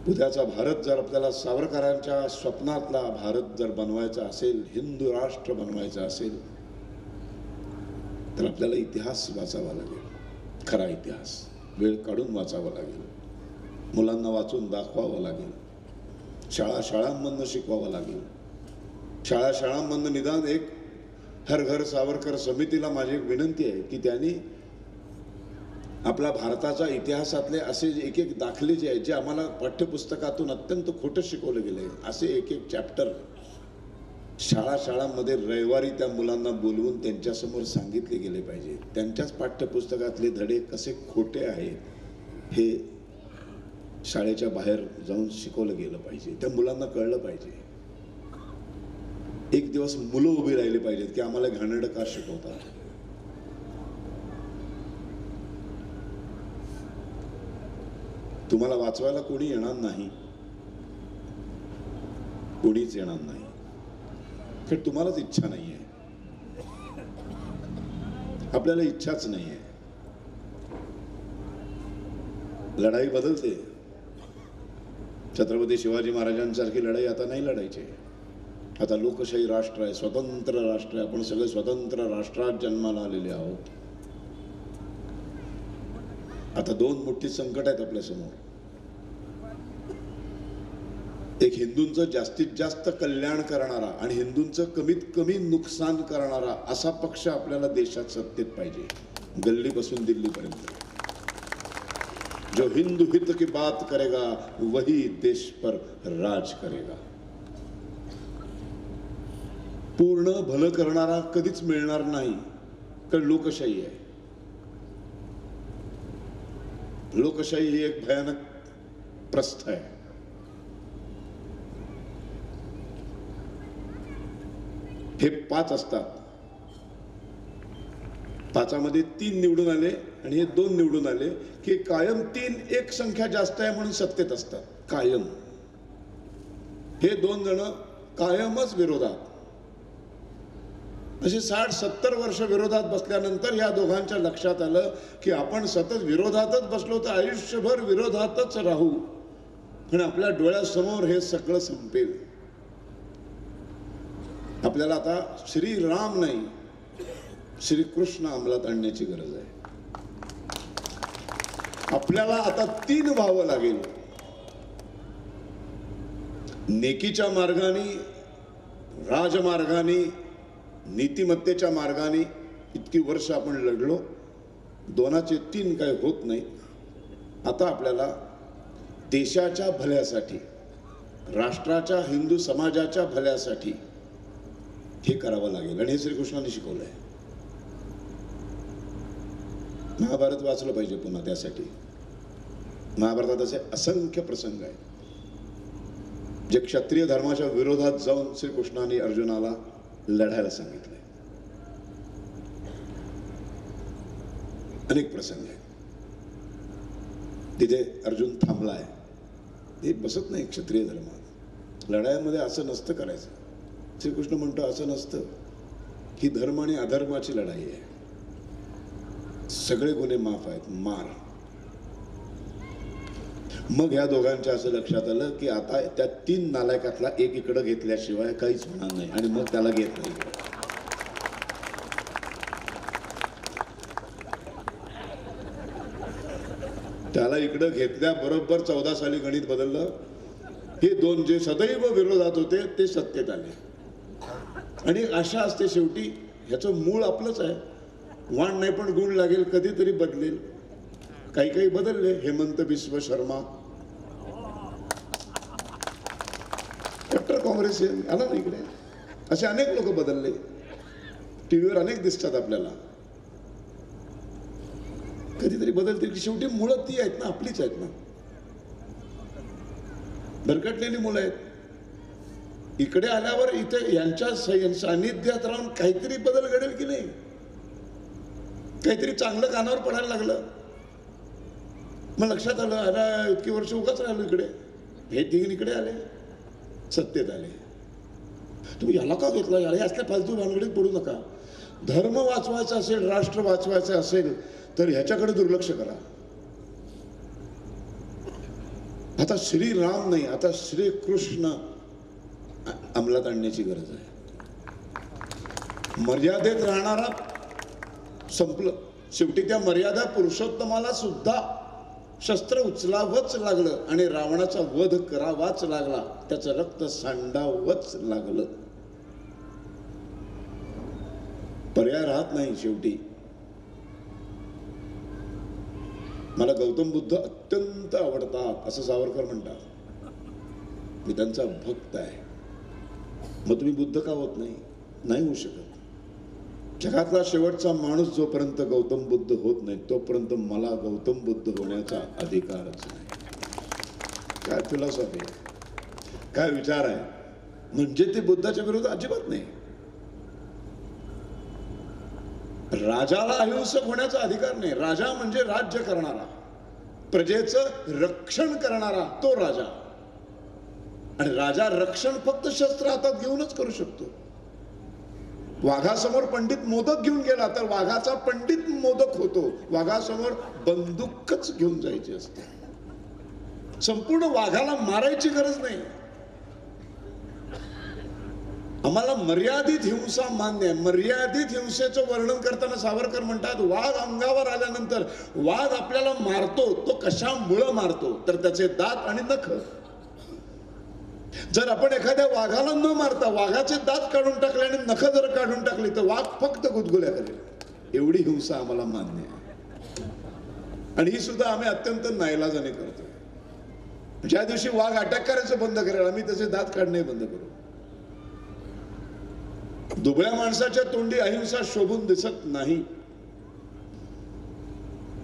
Speaker 3: उद्याचा भारत जर आपल्याला सावरकरांच्या स्वप्नातला भारत जर बनवायचा असेल, हिंदू राष्ट्र बनवायचा असेल, तर आपल्याला इतिहास वाचावा लागेल. खरा इतिहास वेळ काढून वाचावा लागेल, मुलांना वाचून दाखवावं लागेल, शाळांमधनं शिकवावं लागेल. शाळांमधनं निदान एक हर घर सावरकर समितीला माझी एक विनंती आहे की त्यांनी आपला भारताच्या इतिहासातले असे एक एक दाखले जे आहेत, जे आम्हाला पाठ्यपुस्तकातून अत्यंत खोटं शिकवलं गेलंय, असे एक एक चॅप्टर शाळांमध्ये रविवारी त्या मुलांना बोलवून त्यांच्यासमोर सांगितले गेले पाहिजे. त्यांच्याच पाठ्यपुस्तकातले धडे कसे खोटे आहेत हे शाळेच्या बाहेर जाऊन शिकवलं गेलं पाहिजे. त्या मुलांना कळलं पाहिजे. एक दिवस मुलं उभी राहिली पाहिजेत की आम्हाला घाणेरडं का शिकवतात. तुम्हाला वाचवायला कोणी येणार नाही, कोणीच येणार नाही, कारण तुम्हालाच इच्छा नाहीये. आपल्याला इच्छाच नाहीये. लढाई बदलते. छत्रपती शिवाजी महाराजांसारखी लढाई आता नाही लढायची. आता लोकशाही राष्ट्र आहे, स्वतंत्र राष्ट्र आहे. आपण सगळे स्वतंत्र राष्ट्रात जन्माला आलेले आहोत. आता दोन मोठी संकट आहेत आपल्या समोर. एक हिंदूंचं जास्तीत जास्त कल्याण करणारा आणि हिंदूंचं कमीत कमी नुकसान करणारा असा पक्ष आपल्याला देशात सत्तेत पाहिजे, गल्लीपासून दिल्लीपर्यंत. जो हिंदू हित की बात करेगा वही देश पर राज करेगा. पूर्ण भलं करणारा कधीच मिळणार नाही, कारण लोकशाही आहे. लोकशाही ही एक भयानक प्रस्थ आहे. हे 5 असतात, 5मध्ये 3 निवडून आले आणि हे 2 निवडून आले की कायम 3 एक संख्या जास्त आहे म्हणून सत्तेत असतात. कायम हे 2 जण कायमच विरोधात. असे 60-70 वर्ष विरोधात बसल्यानंतर या दोघांच्या लक्षात आलं की आपण सतत विरोधातच बसलो तर आयुष्यभर विरोधातच राहू, पण आपल्या डोळ्यासमोर हे सगळं संपेल. आपल्याला आता श्रीराम नाही, श्रीकृष्ण अंमलात आणण्याची गरज आहे. आपल्याला आता 3 व्हावं लागेल. नेकीच्या मार्गाने, राजमार्गाने, नीतिमत्तेच्या मार्गाने इतकी वर्ष आपण लढलो. 2चे 3 काही होत नाही. आता आपल्याला देशाच्या भल्यासाठी, राष्ट्राच्या, हिंदू समाजाच्या भल्यासाठी हे करावं लागेल. आणि हे श्रीकृष्णाने शिकवलंय. महाभारत वाचलं पाहिजे पुन्हा. त्यासाठी महाभारतात असे असंख्य प्रसंग आहेत जे क्षत्रिय धर्माच्या विरोधात जाऊन श्रीकृष्णाने अर्जुनाला लढायला सांगितलंय. अनेक प्रसंग आहेत. तिथे अर्जुन थांबलाय. ते बसत नाही क्षत्रिय धर्मात. लढाईमध्ये असं नसतं करायचं. श्रीकृष्ण म्हणतो असं नसतं. ही धर्म आणि अधर्माची लढाई आहे. सगळे गुन्हे माफ आहेत. मार. मग ह्या दोघांच्या असं लक्षात आलं की आता त्या 3 नालायकातला एक इकडं घेतल्याशिवाय काहीच होणार नाही. आणि मग त्याला घेत नाही. त्याला इकडं घेतल्याबरोबर 14 साली गणित बदललं. हे 2 जे सदैव विरोधात होते ते सत्तेत आले. आणि आशा असते शेवटी, ह्याचं मूळ आपलंच आहे. वाण नाही पण गुण लागेल, कधीतरी बदलेल. काही बदलले. हेमंत बिस्व शर्मा कट्टर काँग्रेस आला ना इकडे. असे अनेक लोक बदलले. टीव्हीवर अनेक दिसतात आपल्याला. कधीतरी बदलते की शेवटी मुलं ती आहेत ना, आपलीच आहेत ना, भरकटलेली मुलं आहेत. इकडे आल्यावर इथे यांच्या सानिध्यात राहून काहीतरी बदल घडेल की नाही, काहीतरी चांगलं कानावर पडायला लागलं. मग लक्षात आलं, अरे इतकी वर्ष उगाच राहिलो इकडे, हे तीन इकडे आले, सत्तेत आले. तुम्ही याला का घेतला, याला असल्या फालतू भानगडीत पडू नका. धर्म वाचवायचा असेल, राष्ट्र वाचवायचं असेल तर ह्याच्याकडे दुर्लक्ष करा. आता श्रीराम नाही, आता श्रीकृष्ण अंमलात आणण्याची गरज आहे. मर्यादेत राहणारा संपलं. शेवटी त्या मर्यादा पुरुषोत्तमाला सुद्धा शस्त्र उचलावंच लागलं आणि रावणाचा वध करावाच लागला, त्याचं रक्त सांडावंच लागलं. पर्याय राहत नाही. शेवटी मला गौतम बुद्ध अत्यंत आवडतात असं सावरकर म्हणतात. मी त्यांचा भक्त आहे. मग तुम्ही बुद्ध का होत नाही? नाही होऊ शकत. जगातला शेवटचा माणूस जोपर्यंत गौतम बुद्ध होत नाही तोपर्यंत मला गौतम बुद्ध होण्याचा अधिकारच नाही. काय फिलॉसॉफी आहे, काय विचार आहे. म्हणजे ते बुद्धाच्या विरोधात अजिबात नाही. राजाला अहिंसक होण्याचा अधिकार नाही. राजा म्हणजे राज्य करणारा, प्रजेचं रक्षण करणारा तो राजा. आणि राजा रक्षण फक्त शस्त्र हातात घेऊनच करू शकतो. वाघासमोर पंडित मोदक घेऊन गेला तर वाघाचा पंडित मोदक होतो. वाघासमोर बंदूकच घेऊन जायची असते. संपूर्ण वाघाला मारायची गरज नाही. आम्हाला मर्यादित हिंसा मान्य आहे. मर्यादित हिंसेचं वर्णन करताना सावरकर म्हणतात, वाघ अंगावर आल्यानंतर वाघ आपल्याला मारतो, तो कशामुळं मारतो तर त्याचे दात आणि नख. जर आपण एखाद्या वाघाला न मारता वाघाचे दात काढून टाकले आणि नख जर काढून टाकली तर वाघ फक्त गुदगुल्या करेल. एवढी हिंसा आम्हाला मान्य आहे. आणि ही सुद्धा आम्ही अत्यंत नाईलाजाने करतो. ज्या दिवशी वाघ अटॅक करायचं बंद करेल आम्ही त्याचे दात काढणे बंद करू. दुबळ्या माणसाच्या तोंडी अहिंसा शोभून दिसत नाही.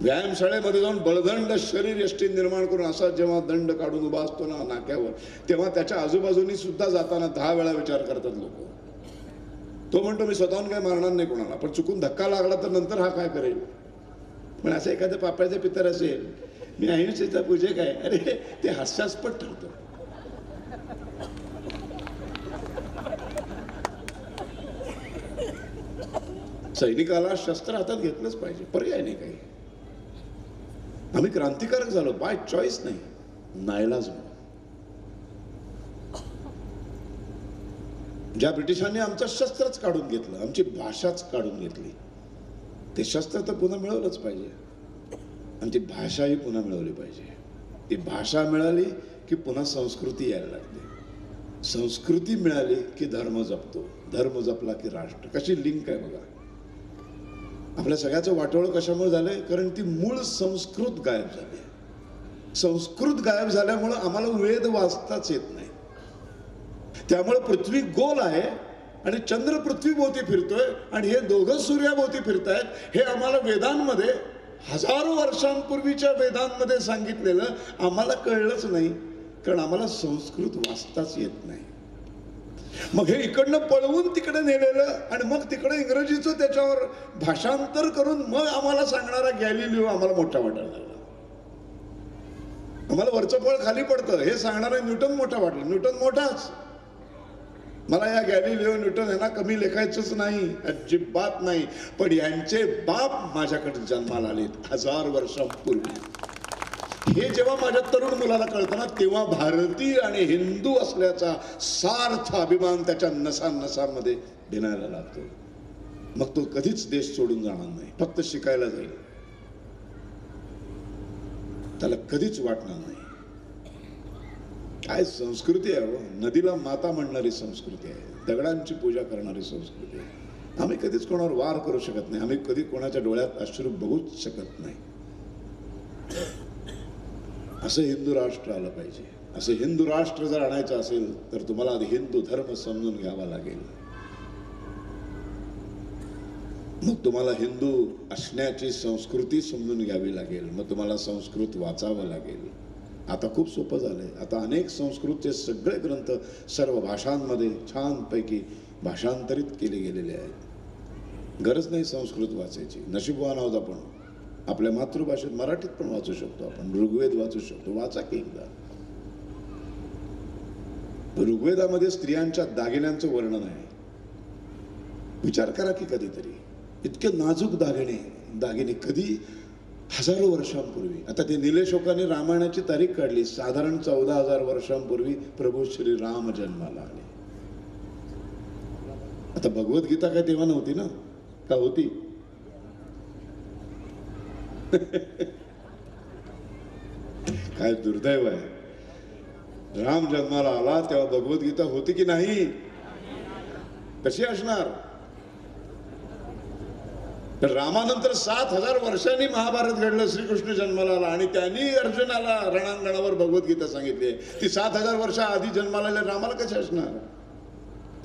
Speaker 3: व्यायामशाळेमध्ये जाऊन बळदंड शरीर यष्टी निर्माण करून असा जेव्हा दंड काढून उभा असतो ना नाक्यावर, तेव्हा त्याच्या आजूबाजूनी सुद्धा जाताना 10 वेळा विचार करतात लोक. तो म्हणतो मी स्वतःहून काय मारणार नाही कोणाला, पण चुकून धक्का लागला तर नंतर हा काय करेल. पण असं एखादं पापाचे पितर असेल, मी अहिंसेचा पूजक आहे, अरे ते हास्यास्पद ठरतं. सैनिकाला शस्त्र हातात घेतलंच पाहिजे, पर्याय नाही काही. आम्ही क्रांतिकारक झालो बाय चॉईस नाही, नाईलाज म्हणून. ज्या ब्रिटिशांनी आमचं शस्त्रच काढून घेतलं, आमची भाषाच काढून घेतली, ते शस्त्र तर पुन्हा मिळवलंच पाहिजे. आमची भाषाही पुन्हा मिळवली पाहिजे. ती भाषा मिळाली की पुन्हा संस्कृती यायला लागते. संस्कृती मिळाली की धर्म जपतो, धर्म जपला की राष्ट्र. कशी लिंक आहे बघा. आपल्या सगळ्याचं वाटोळं कशामुळे झालंय? कारण ती मूळ संस्कृत गायब झाली. संस्कृत गायब झाल्यामुळं आम्हाला वेद वाचताच येत नाही. त्यामुळे पृथ्वी गोल आहे आणि चंद्र पृथ्वीभोवती फिरतोय आणि हे दोघं सूर्याभोवती फिरतायत हे आम्हाला वेदांमध्ये हजारो वर्षांपूर्वीच्या वेदांमध्ये सांगितलेलं आम्हाला कळलंच नाही, कारण आम्हाला संस्कृत वाचताच येत नाही. मग हे इकडनं पळवून तिकडे नेलेलं आणि मग तिकडे इंग्रजीचं त्याच्यावर भाषांतर करून मग आम्हाला सांगणारा गॅलिलिओ आम्हाला मोठा वाटायला लागला. आम्हाला वरचं फळ खाली पडतं हे सांगणारा न्यूटन मोठा वाटला. न्यूटन मोठाच. मला या गॅलिलिओ न्यूटन यांना कमी लेखायचंच नाही, अजिबात नाही. पण यांचे बाप माझ्याकडे जन्माला आलेत 1000 वर्षांपूर्वी. हे जेव्हा माझ्या तरुण मुलाला कळतं ना तेव्हा भारतीय आणि हिंदू असल्याचा सार्थ अभिमान त्याच्या नसांमध्ये भिनायला लागतो. मग तो कधीच देश सोडून जाणार नाही, फक्त शिकायला जाईल. त्याला कधीच वाटणार नाही. काय संस्कृती आहे हो. नदीला माता म्हणणारी संस्कृती आहे, दगडांची पूजा करणारी संस्कृती आहे. आम्ही कधीच कोणावर वार करू शकत नाही, आम्ही कधी कोणाच्या डोळ्यात अश्रू बघूच शकत नाही. असं हिंदू राष्ट्र आलं पाहिजे. असं हिंदू राष्ट्र जर आणायचं असेल तर तुम्हाला आधी हिंदू धर्म समजून घ्यावा लागेल. मग तुम्हाला हिंदू असण्याची संस्कृती समजून घ्यावी लागेल, मग तुम्हाला संस्कृत वाचावं लागेल. आता खूप सोपं झालंय. आता अनेक संस्कृतचे सगळे ग्रंथ सर्व भाषांमध्ये छानपैकी भाषांतरित केले गेलेले आहेत. गरज नाही संस्कृत वाचायची. नशीबवान आहोत आपण, आपल्या मातृभाषेत मराठीत पण वाचू शकतो आपण. ऋग्वेद वाचू शकतो. वाचा की एकदा. ऋग्वेदामध्ये स्त्रियांच्या दागिन्यांचं वर्णन आहे. विचार करा की कधीतरी इतके नाजूक दागिने कधी हजारो वर्षांपूर्वी. आता ते निलेशोकाने रामायणाची तारीख काढली. साधारण 14,000 वर्षांपूर्वी प्रभू श्री राम जन्माला आले. आता भगवद्गीता काय तेव्हा नव्हती ना, का होती? काय दुर्दैव आहे. राम जन्माला आला तेव्हा भगवद्गीता होती की नाही? कशी असणार? तर रामानंतर 7,000 वर्षांनी महाभारत घडलं. श्रीकृष्ण जन्माला आला आणि त्यांनी अर्जुनाला रणांगणावर भगवद्गीता सांगितली. ती 7,000 वर्षा आधी जन्माला आल्या रामाला कशी असणार?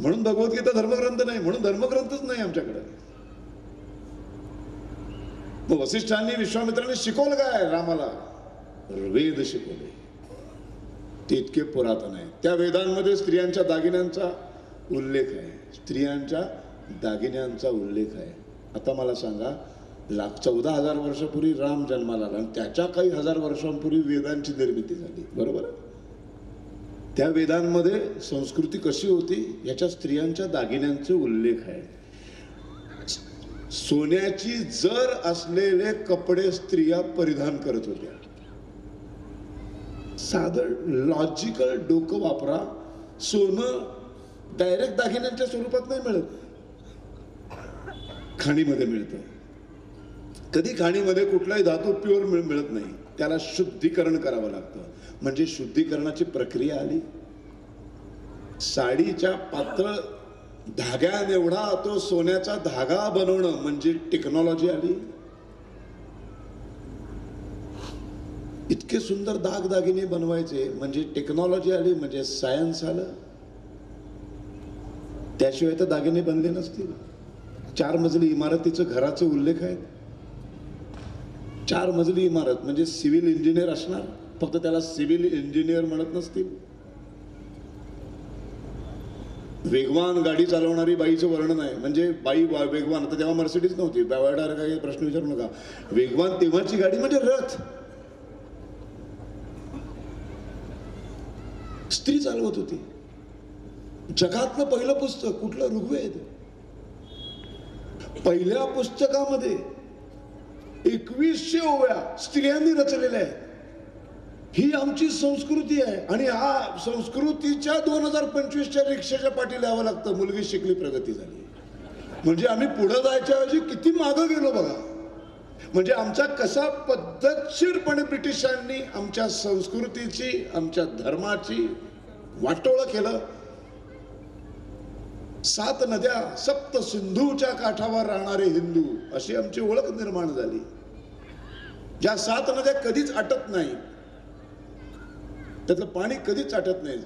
Speaker 3: म्हणून भगवद्गीता धर्मग्रंथ नाही, म्हणून धर्मग्रंथच नाही आमच्याकडे. मग वसिष्ठांनी विश्वामित्रांनी शिकवलं काय रामाला? वेद शिकवले. ते इतके पुरातन आहे. त्या वेदांमध्ये स्त्रियांच्या दागिन्यांचा उल्लेख आहे. स्त्रियांच्या दागिन्यांचा उल्लेख आहे. आता मला सांगा, 14,000 वर्षापूर्वी राम जन्माला आला आणि त्याच्या काही हजार वर्षांपूर्वी वेदांची निर्मिती झाली. बरोबर आहे? त्या वेदांमध्ये संस्कृती कशी होती याच्या स्त्रियांच्या दागिन्यांचे उल्लेख आहे. सोन्याची जर असलेले कपडे स्त्रिया परिधान करत होत्या. साधं लॉजिकल डोकं वापरा. सोनं डायरेक्ट दागिन्यांच्या स्वरूपात नाही मिळत, खाणीमध्ये मिळतं. कधी खाणीमध्ये कुठलाही धातू प्युअर मिळत नाही, त्याला शुद्धीकरण करावं लागतं. म्हणजे शुद्धीकरणाची प्रक्रिया आली. साडीच्या पातळ धाग्याएवढा तो सोन्याचा धागा बनवणं म्हणजे टेक्नॉलॉजी आली. इतके सुंदर दागदागिने बनवायचे म्हणजे टेक्नॉलॉजी आली, म्हणजे सायन्स आलं. त्याशिवाय तर दागिने बनले नसतील. 4 मजली इमारतीचं घराचे उल्लेख आहेत. 4 मजली इमारत म्हणजे सिव्हिल इंजिनियर असणार, फक्त त्याला सिव्हिल इंजिनियर म्हणत नसतील. वेगवान गाडी चालवणारी बाईचं वर्णन आहे, म्हणजे बाई वेगवान. आता तेव्हा मर्सिडीज नव्हती, बावडार काही प्रश्न विचारू नका. वेगवान तेव्हाची गाडी म्हणजे रथ. स्त्री चालवत होती. जगातलं पहिलं पुस्तक कुठलं? ऋग्वेद. पहिल्या पुस्तकामध्ये 2100 ओव्या स्त्रियांनी रचलेल्या आहेत. ही आमची संस्कृती आहे. आणि हा संस्कृतीच्या 2025च्या रिक्षाच्या पाठी लिहावं लागतं. मुलगी शिकली, प्रगती झाली. म्हणजे आम्ही पुढे जायच्या ऐवजी किती मागं गेलो बघा. म्हणजे आमचा कसा पद्धतशीरपणे ब्रिटिशांनी आमच्या संस्कृतीची, आमच्या धर्माची वाटोळं केलं. 7 नद्या, 7 सिंधूच्या काठावर राहणारे हिंदू अशी आमची ओळख निर्माण झाली. ज्या 7 नद्या कधीच आटत नाही, त्यातलं पाणी कधीच आटत नाही.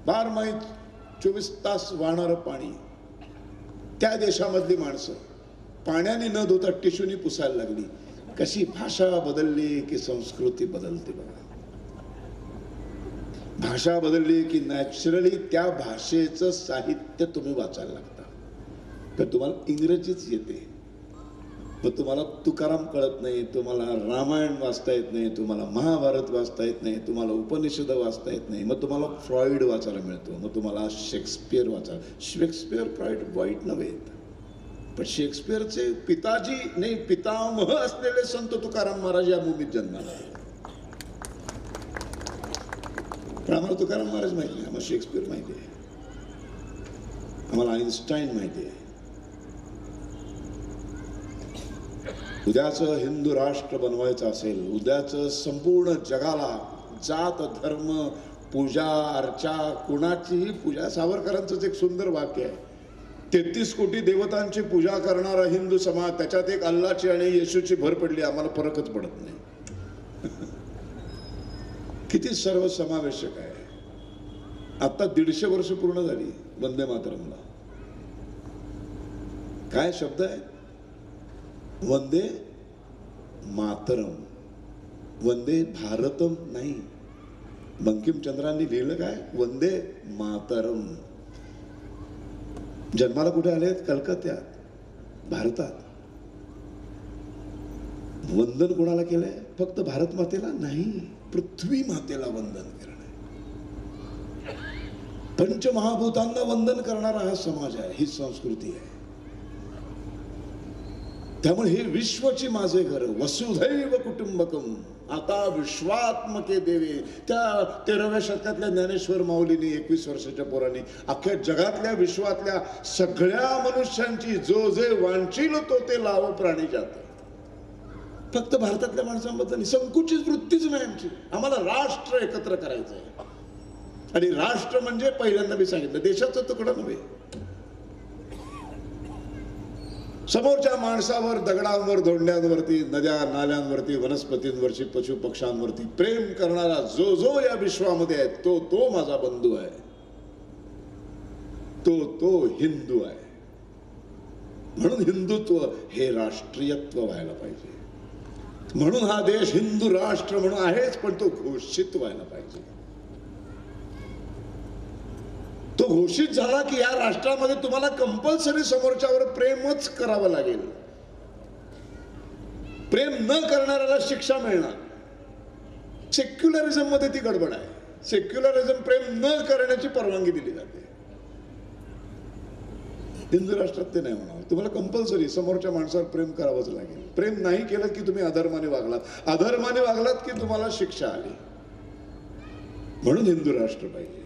Speaker 3: 12 24 तास वाहणारं पाणी. त्या देशामधली माणसं पाण्याने न धुता टिशूनी पुसायला लागली. कशी भाषा बदलली की संस्कृती बदलते बघा. भाषा बदलली की नॅचरली त्या भाषेचं साहित्य तुम्ही वाचायला लागता. तर तुम्हाला इंग्रजीच येते, मग तुम्हाला तुकाराम कळत नाही, तुम्हाला रामायण वाचता येत नाही, तुम्हाला महाभारत वाचता येत नाही, तुम्हाला उपनिषद वाचता येत नाही. मग तुम्हाला फ्रॉइड वाचायला मिळतो, मग तुम्हाला शेक्सपियर वाचायला. शेक्सपियर फ्रॉइड वाईट नव्हे, पण शेक्सपियरचे पिताजी नाही पितामह असलेले संत तुकाराम महाराज या भूमीत जन्माला. पण आम्हाला तुकाराम महाराज माहिती नाही, आम्हाला शेक्सपियर माहिती आहे, आम्हाला आइन्स्टाईन माहिती आहे. उद्याचं हिंदू राष्ट्र बनवायचं असेल, उद्याचं संपूर्ण जगाला जात धर्म पूजा अर्चा कुणाचीही पूजा. सावरकरांचंच एक सुंदर वाक्य आहे, 33 कोटी देवतांची पूजा करणारा हिंदू समाज, त्याच्यात एक अल्लाची आणि येशूची भर पडली, आम्हाला फरकच पडत नाही. किती सर्वसमावेशक आहे. आता 150 वर्ष पूर्ण झाली वंदे मातरमला. काय शब्द आहे. वंदे मातरम, वंदे भारतम नाही. बंकिमचंद्रांनी लिहिलं काय? वंदे मातरम. जन्माला कुठे आले? कलकत्त्यात, भारतात. वंदन कोणाला केलंय? फक्त भारत मातेला नाही, पृथ्वी मातेला वंदन करणं. पंचमहाभूतांना वंदन करणारा हा समाज आहे, ही संस्कृती आहे. त्यामुळे हे विश्वची माझे घर, वसुधैव कुटुंबकम. आता विश्वात्मके देवे. त्या 13व्या शतकातल्या ज्ञानेश्वर माऊलींनी 21 वर्षाच्या पोरांनी अख्ख्या जगातल्या विश्वातल्या सगळ्या मनुष्यांची जो जे वांछील तो ते लावो प्राणी जात. फक्त भारतातल्या माणसांबद्दल संकुचित वृत्तीच नाही आमची. आम्हाला राष्ट्र एकत्र करायचं आहे. आणि राष्ट्र म्हणजे पहिल्यांदा मी सांगितलं, देशाचा तुकडा नव्हे. समोरच्या माणसावर, दगडांवर, धोंड्यांवरती, नद्या नाल्यांवरती, वनस्पतींवरची, पशु पक्ष्यांवरती प्रेम करणारा जो जो या विश्वामध्ये आहे तो तो माझा बंधू आहे, तो तो हिंदू आहे. म्हणून हिंदुत्व हे राष्ट्रीयत्व व्हायला पाहिजे. म्हणून हा देश हिंदू राष्ट्र म्हणून आहेच, पण तो घोषित व्हायला पाहिजे. तो घोषित झाला की या राष्ट्रामध्ये तुम्हाला कंपल्सरी समोरच्यावर प्रेमच करावं लागेल. प्रेम न करणाऱ्याला शिक्षा मिळणार. सेक्युलरिझम मध्ये ती गडबड आहे. सेक्युलरिझम प्रेम न करण्याची परवानगी दिली जाते. हिंदू राष्ट्रात ते नाही होणार. तुम्हाला कंपल्सरी समोरच्या माणसावर प्रेम करावंच लागेल. प्रेम नाही केलं की तुम्ही अधर्माने वागलात, अधर्माने वागलात की तुम्हाला शिक्षा आली. म्हणून हिंदू राष्ट्र पाहिजे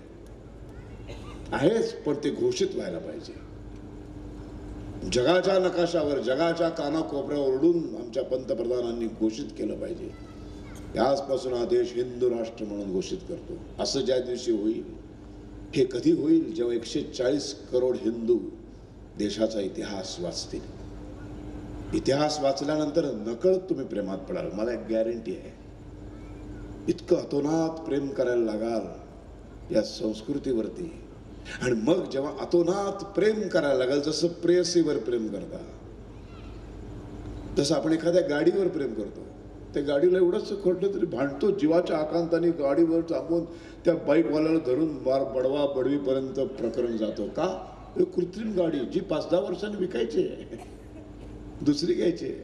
Speaker 3: आहेच, पण ते घोषित व्हायला पाहिजे. जगाच्या नकाशावर, जगाच्या कानाकोपऱ्यावर ओरडून आमच्या पंतप्रधानांनी घोषित केलं पाहिजे, आजपासून हा देश हिंदू राष्ट्र म्हणून घोषित करतो. असं ज्या दिवशी होईल, हे कधी होईल? जेव्हा 140 करोड हिंदू देशाचा इतिहास वाचतील. इतिहास वाचल्यानंतर नकळत तुम्ही प्रेमात पडाल, मला एक गॅरंटी आहे. इतकं अतोनात प्रेम करायला लागाल या संस्कृतीवरती. आणि मग जेव्हा अतोनात प्रेम करायला लागेल, जसं प्रेयसीवर प्रेम करता, तसं आपण एखाद्या गाडीवर प्रेम करतो. त्या गाडीला एवढंच खोटलं तरी भांडतो, जीवाच्या आकांताने गाडीवर थांबून त्या बाईकवाल्याला धरून बडवा बडवीपर्यंत प्रकरण जातो. का? कृत्रिम गाडी जी 5-10 वर्षांनी विकायची आहे, दुसरी घ्यायची आहे,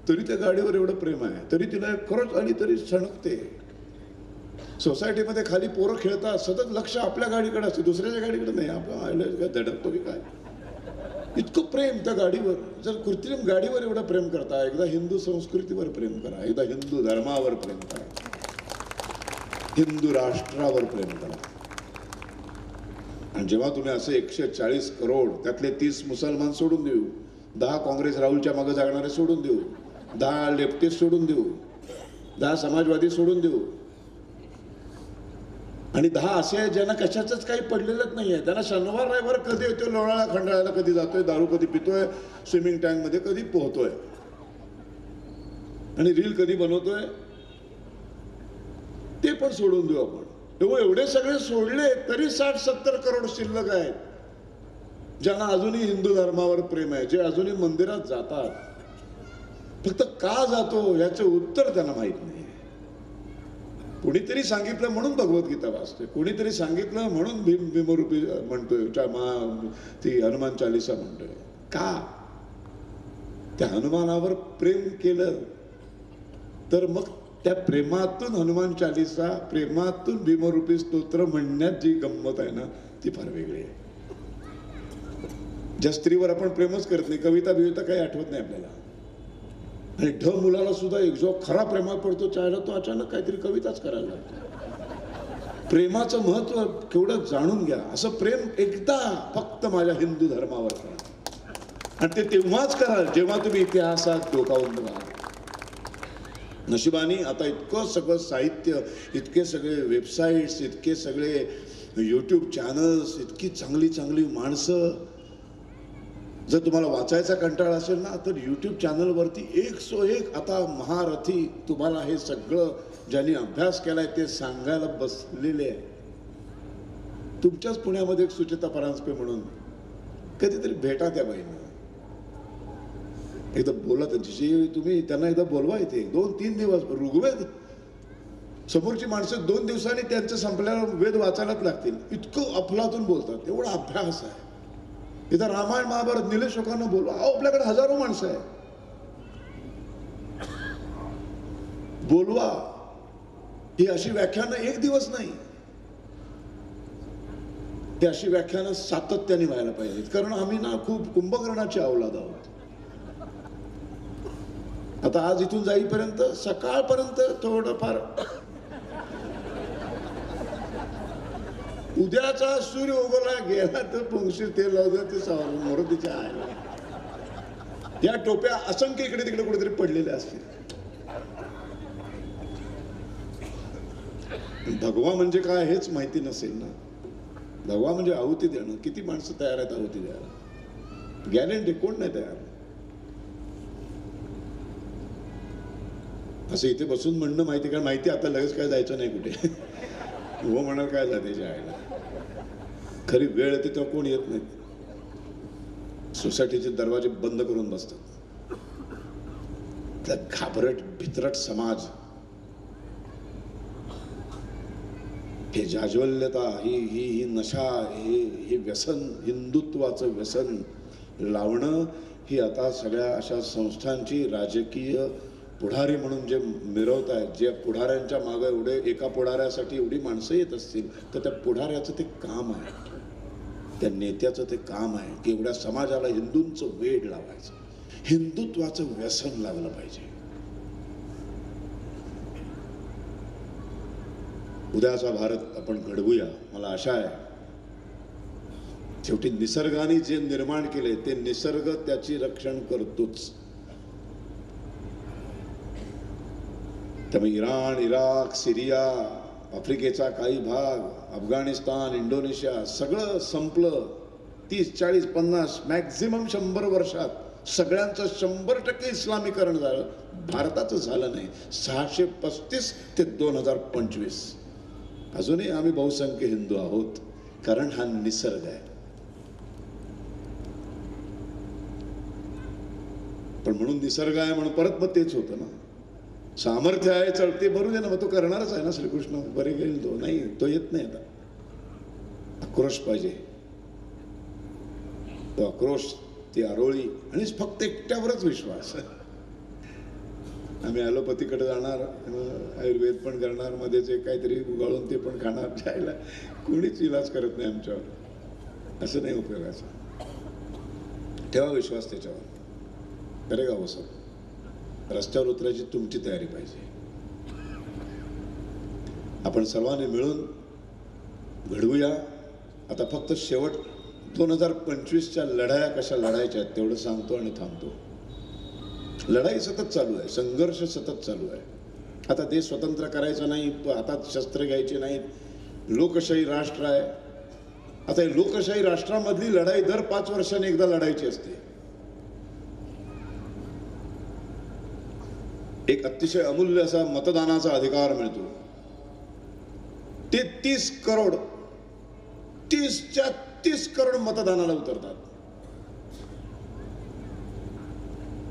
Speaker 3: तरी त्या गाडीवर एवढं प्रेम आहे. तरी तिला खरंच आली तरी सणकते. सोसायटीमध्ये खाली पोरं खेळतात, सतत लक्ष आपल्या गाडीकडे असते, दुसऱ्याच्या गाडीकडे नाही. आपण धडकतो की काय? इतकं प्रेम त्या गाडीवर. जर कृत्रिम गाडीवर एवढं प्रेम करता, एकदा हिंदू संस्कृतीवर प्रेम करा, एकदा हिंदू धर्मावर प्रेम करा, हिंदू राष्ट्रावर प्रेम करा. आणि जेव्हा तुम्ही असे 140 करोड, त्यातले 30 मुसलमान सोडून देऊ, 10 काँग्रेस राहुलच्या मागे जागणारे सोडून देऊ, 10 लेफ्टिस्ट सोडून देऊ, 10 समाजवादी सोडून देऊ, आणि 10 असे आहेत ज्यांना कशाचंच काही पडलेलंच नाही आहे. त्यांना शनिवार रविवार कधी येतोय, लोणाळा खंडाळ्याला कधी जातोय, दारू कधी पितोय, स्विमिंग टँक मध्ये कधी पोहतोय, आणि रील कधी बनवतोय, ते पण सोडून देऊ आपण. एवढे सगळे सोडले तरी 60-70 करोड शिल्लक आहेत ज्यांना अजूनही हिंदू धर्मावर प्रेम आहे, जे अजूनही मंदिरात जातात. फक्त का जातो याचं उत्तर त्यांना माहित नाही. कोणीतरी सांगितलं म्हणून भगवद्गीता वाचतोय, कोणीतरी सांगितलं म्हणून भीमरूपी म्हणतोय, ती हनुमान चालीसा म्हणतोय. का? त्या हनुमानावर प्रेम केलं तर मग त्या प्रेमातून हनुमान चालीसा, प्रेमातून भीमरूपी स्तोत्र म्हणण्यात जी गंमत आहे ना, ती फार वेगळी आहे. ज्या स्त्रीवर आपण प्रेमच करत नाही, कविता बिविता काही आठवत नाही आपल्याला. आणि मुलाला सुद्धा एक जो खरा प्रेमात पडतो त्याला तो अचानक काहीतरी कविताच करायला लागतो. प्रेमाचं महत्व केवढं जाणून घ्या. असं प्रेम एकदा फक्त माझ्या हिंदू धर्मावर करा, आणि ते तेव्हाच कराल जेव्हा तुम्ही इतिहासात डोकावून बघा. नशिबाने आता इतकं सगळं साहित्य, इतके सगळे वेबसाईट्स, इतके सगळे यूट्यूब चॅनल्स, इतकी चांगली चांगली माणसं. जर तुम्हाला वाचायचा कंटाळा असेल ना, तर यूट्यूब चॅनलवरती 101 आता महारथी तुम्हाला हे सगळं ज्यांनी अभ्यास केलाय ते सांगायला बसलेले आहे. तुमच्याच पुण्यामध्ये एक सुचेता परांजपे म्हणून, कधीतरी भेटा त्या बाईंना. एकदा बोला त्यांच्याशी, तुम्ही त्यांना एकदा बोलवा इथे 2-3 दिवस. ऋग्वेद समोरची माणसं 2 दिवसांनी त्यांचं संपल्यावर वेद वाचायलाच लागतील, इतकं अफलातून बोलतात. एवढा अभ्यास आहे. इथं रामायण महाभारत निलेश लोकांना बोलवा. आपल्याकडे हजारो माणसं आहे, बोलवा. ही अशी व्याख्यानं एक दिवस नाही, ही अशी व्याख्यानं सातत्याने व्हायला पाहिजेत. कारण आम्ही ना खूप कुंभकर्णाची अवलाद आहोत. आता आज इथून जाईपर्यंत सकाळपर्यंत थोडंफार, उद्याचा सूर्य उगवला गेला तर पुंगशीर तेल लावलं ते मोरतीच्या आयला. या टोप्या असंख्य इकडे तिकडे कुठेतरी पडलेल्या असतील. भगवा म्हणजे काय हेच माहिती नसेल ना. भगवा म्हणजे आहुती देणं. किती माणसं तयार आहेत आहुती द्यायला? गॅरंटी कोण नाही तयार. असं इथे बसून म्हणणं माहिती, कारण माहिती आता लगेच काय जायचं नाही कुठे. हो म्हणाल काय जाते आईला. खरी वेळ येते तेव्हा कोण येत नाही. सोसायटीचे दरवाजे बंद करून बसतात. त्या घाबरट भित्रट समाज, हे जाज्वल्यता, ही नशा, हे व्यसन, हिंदुत्वाचं व्यसन लावणं, ही आता सगळ्या अशा संस्थांची राजकीय पुढारी म्हणून जे मिरवत आहेत, जे पुढाऱ्यांच्या मागे एवढे, एका पुढाऱ्यासाठी एवढी माणसं येत असतील तर त्या पुढाऱ्याचं ते काम आहे, त्या नेत्याचं ते काम आहे की एवढ्या समाजाला हिंदूंचं वेड लावायचं, हिंदुत्वाचं व्यसन लागलं पाहिजे. उद्याचा भारत आपण घडवूया. मला आशा आहे शेवटी निसर्गाने जे निर्माण केले ते निसर्ग त्याची रक्षण करतोच. त्यामुळे इराण, इराक, सिरिया, आफ्रिकेचा काही भाग, अफगाणिस्तान, इंडोनेशिया सगळं संपलं. 30, 40, 50 मॅक्झिमम 100 वर्षात सगळ्यांचं 100% इस्लामीकरण झालं. भारताचं झालं नाही. 635 ते 2025 अजूनही आम्ही बहुसंख्य हिंदू आहोत, कारण हा निसर्ग आहे. पण म्हणून निसर्ग आहे म्हणून परत मग तेच होतं ना. सामर्थ्य आहे चळते भरू दे ना, मग तो करणारच आहे ना. श्रीकृष्ण बरे गेले तो नाही, तो येत नाही. आता आक्रोश पाहिजे, तो आक्रोश, ती आरोळी, आणि फक्त एकट्यावरच विश्वास. आम्ही ॲलोपॅथीकडे जाणार, आयुर्वेद पण करणार, मध्ये जे काहीतरी उगाळून ते पण खाणार. जायला कोणीच इलाज करत नाही आमच्यावर. असं नाही उपयोगाचं. ठेवा विश्वास त्याच्यावर. करेगा हो सब. रस्त्यावर उतरायची तुमची तयारी पाहिजे. आपण सर्वांनी मिळून घडवूया. आता फक्त शेवट 2025च्या लढाया कशा लढायच्या आहेत तेवढं सांगतो आणि थांबतो. लढाई सतत चालू आहे, संघर्ष सतत चालू आहे. आता देश स्वतंत्र करायचा नाही, हातात शस्त्र घ्यायचे नाहीत. लोकशाही राष्ट्र आहे. आता हे लोकशाही राष्ट्रामधली लढाई दर 5 वर्षांनी एकदा लढायची असते. एक अतिशय अमूल्य असा मतदानाचा अधिकार मिळतो. ते 30 करोड 30च्या 30 करोड मतदानाला उतरतात.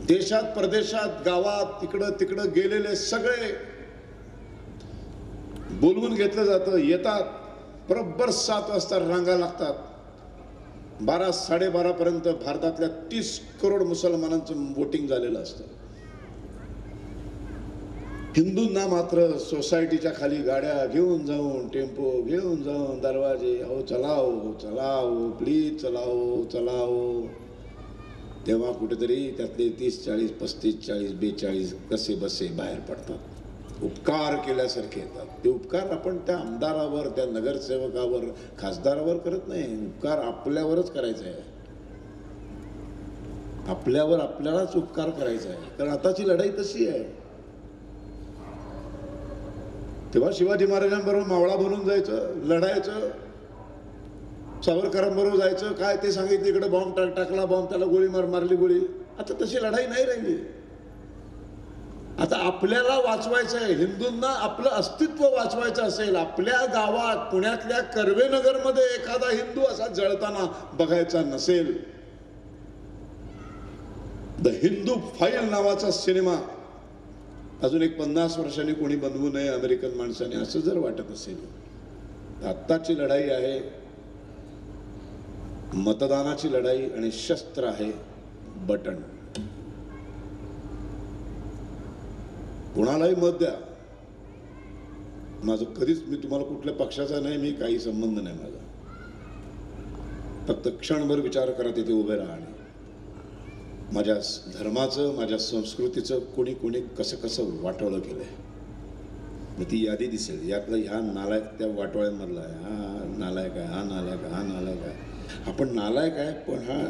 Speaker 3: देशात, परदेशात, गावात, इकडं तिकडं गेलेले सगळे बोलवून घेतलं जातं. येतात, बरोबर 7 वाजता रांगा लागतात. 12, 12:30 पर्यंत भारतातल्या 30 करोड मुसलमानांचं वोटिंग झालेलं असतं. हिंदूंना मात्र सोसायटीच्या खाली गाड्या घेऊन जाऊन, टेम्पो घेऊन जाऊन, दरवाजे, अहो चलाओ चलाओ प्लीज चलाओ चलाओ. तेव्हा कुठेतरी त्यातले 30, 40, 35, 40, 42 कसे बसे बाहेर पडतात. उपकार केल्यासारखे येतात. ते उपकार आपण त्या आमदारावर, त्या नगरसेवकावर, खासदारावर करत नाही. उपकार आपल्यावरच करायचा आहे. आपल्यावर आपल्यालाच उपकार करायचा आहे. कारण आताची लढाई तशी आहे. तेव्हा शिवाजी महाराजांबरोबर मावळा बनून जायचं, लढायचं. सावरकरांबरोबर जायचं, काय ते सांगितलं इकडे बॉम्ब टाकला, बॉम्ब त्याला गोळी मारली गोळी. आता तशी लढाई नाही राहिली. आता आपल्याला वाचवायचं आहे. हिंदूंना आपलं अस्तित्व वाचवायचं असेल, आपल्या गावात, पुण्यातल्या कर्वेनगरमध्ये एखादा हिंदू असा जळताना बघायचा नसेल, द हिंदू फाईल नावाचा सिनेमा अजून एक 50 वर्षांनी कोणी बनवू नये अमेरिकन माणसाने, असं जर वाटत असेल, आत्ताची लढाई आहे मतदानाची लढाई आणि शस्त्र आहे बटन. कोणालाही मत द्या, माझं कधीच, मी तुम्हाला कुठल्या पक्षाचा नाही, मी काही संबंध नाही माझा. फक्त क्षणभर विचार करा तिथे उभे राहा आणि माझ्या धर्माचं, माझ्या संस्कृतीचं कोणी कोणी कसं कसं वाटोळं केलंय. मग ती यादी दिसेल, यातलं ह्या नालायक त्या वाटोळ्यांमधला आहे, हा नालायक आहे, हा नालायक आहे, हा नालायक आहे. आपण नालायक आहे पण हा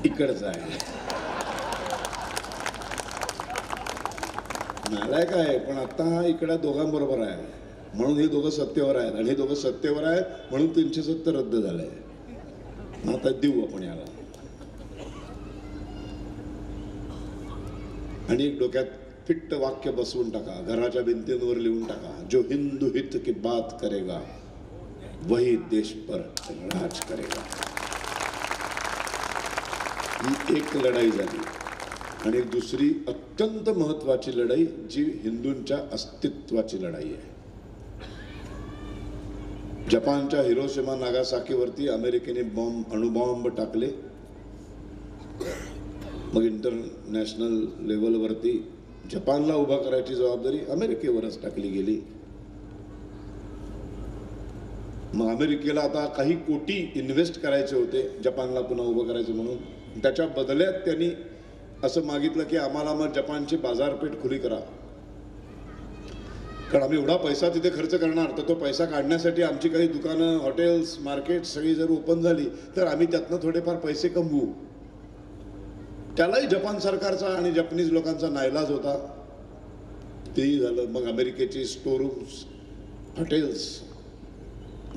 Speaker 3: इकडचा आहे. नालायक आहे पण आता हा इकडे दोघांबरोबर आहे म्हणून हे दोघं सत्तेवर आहेत, आणि हे दोघं सत्तेवर आहेत म्हणून 370 रद्द झालंय. आता देऊ आपण याला. आणि एक डोक्यात फिट्ट वाक्य बसवून टाका, घराच्या भिंतींवर लिहून टाका, जो हिंदू हित की बात करेगा वही देश पर राज करेगा. ही एक लढाई झाली. आणि एक दुसरी अत्यंत महत्वाची लढाई जी हिंदूंच्या अस्तित्वाची लढाई आहे. जपानच्या हिरोशिमा नागासाकीवरती अमेरिकेने अणुबॉम्ब टाकले. मग इंटरनॅशनल लेवलवरती जपानला उभा करायची जबाबदारी अमेरिकेवरच टाकली गेली. मग अमेरिकेला आता काही कोटी इन्व्हेस्ट करायचे होते जपानला पुन्हा उभं करायचं म्हणून. त्याच्या बदल्यात त्यांनी असं मागितलं की आम्हाला मग जपानची बाजारपेठ खुली करा, कारण आम्ही एवढा पैसा तिथे खर्च करणार, तर तो पैसा काढण्यासाठी आमची काही दुकानं, हॉटेल्स, मार्केट सगळी जर ओपन झाली तर आम्ही त्यातनं थोडेफार पैसे कमवू. त्यालाही जपान सरकारचा आणि जपानीज लोकांचा नाईलाज होता. तेही झालं. मग अमेरिकेची स्टोरूम्स, हॉटेल्स,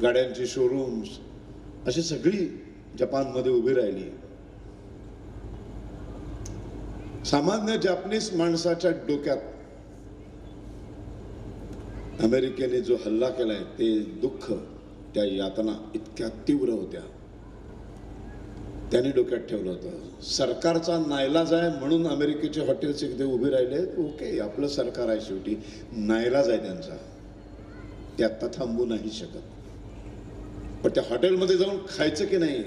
Speaker 3: गाड्यांची शोरूम्स अशी सगळी जपानमध्ये उभी राहिली. सामान्य जपानीज माणसाच्या डोक्यात अमेरिकेने जो हल्ला केलाय ते दुःख, त्या यातना इतक्या तीव्र होत्या. त्यांनी डोक्यात ठेवलं होतं सरकारचा नाईलाज आहे म्हणून अमेरिकेचे हॉटेल्स इथे उभे राहिले. ओके, आपलं सरकार आहे, शेवटी नाईलाज आहे त्यांचा, ते आता थांबू नाही शकत. पण त्या हॉटेलमध्ये जाऊन खायचं की नाही,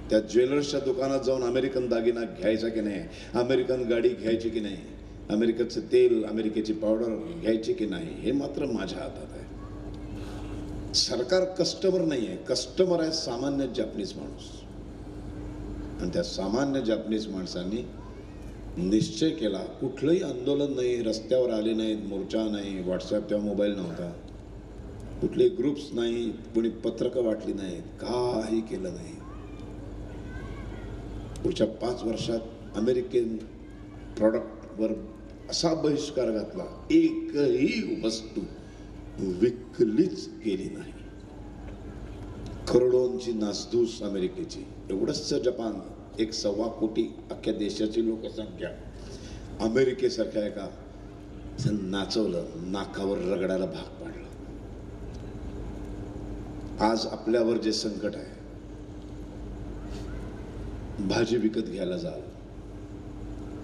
Speaker 3: त्या ज्वेलर्सच्या दुकानात जाऊन अमेरिकन दागिना घ्यायचा की नाही, अमेरिकन गाडी घ्यायची की नाही, अमेरिकेचं तेल, अमेरिकेची पावडर घ्यायची की नाही, हे मात्र माझ्या हातात आहे. सरकार कस्टमर नाही आहे, कस्टमर आहे सामान्य जपानीज माणूस. आणि त्या सामान्य जपानीज माणसांनी निश्चय केला, कुठलंही आंदोलन नाही, रस्त्यावर आले नाहीत, मोर्चा नाही, व्हॉट्सअप तेव्हा मोबाईल नव्हता, कुठले ग्रुप्स नाही, कोणी पत्रकं वाटली नाहीत, काही केलं नाही. पुढच्या 5 वर्षात अमेरिकन प्रॉडक्टवर असा बहिष्कार घातला, एकही वस्तू विकलीच गेली नाही. करोडोंची नासधूस अमेरिकेची. एवढंच जपान, 1.25 कोटी अख्ख्या देशाची लोकसंख्या, अमेरिकेसारख्या एका नाचवलं, नाकावर रगडायला भाग पाडलं. आज आपल्यावर जे संकट आहे, भाजी विकत घ्यायला जाल,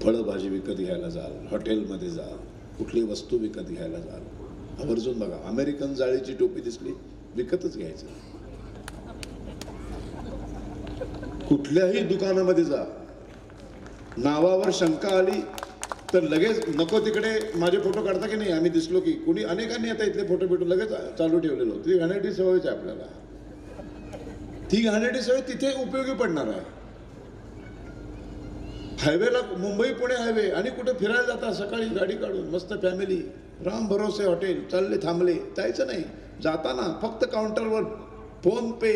Speaker 3: फळं भाजी विकत घ्यायला जाल, हॉटेलमध्ये जाल, कुठली वस्तू विकत घ्यायला जाल, आवर्जून बघा, अमेरिकन जाळीची टोपी दिसली विकतच घ्यायचं. कुठल्याही दुकानामध्ये जा, नावावर शंका आली तर लगेच नको तिकडे माझे फोटो काढता की नाही, आम्ही दिसलो की कोणी, अनेकांनी आता इथले फोटो भेटून लगेच चालू ठेवलेलो. ती घाणेरडी सवयच आहे आपल्याला. ती घाणेरडी सवय तिथे उपयोगी पडणार आहे. हायवेला, मुंबई पुणे हायवे, आणि कुठे फिरायला जाता सकाळी गाडी काढून मस्त फॅमिली, राम भरोसे हॉटेल, चालले थांबले, जायचं नाही. जाताना फक्त काउंटरवर फोन पे,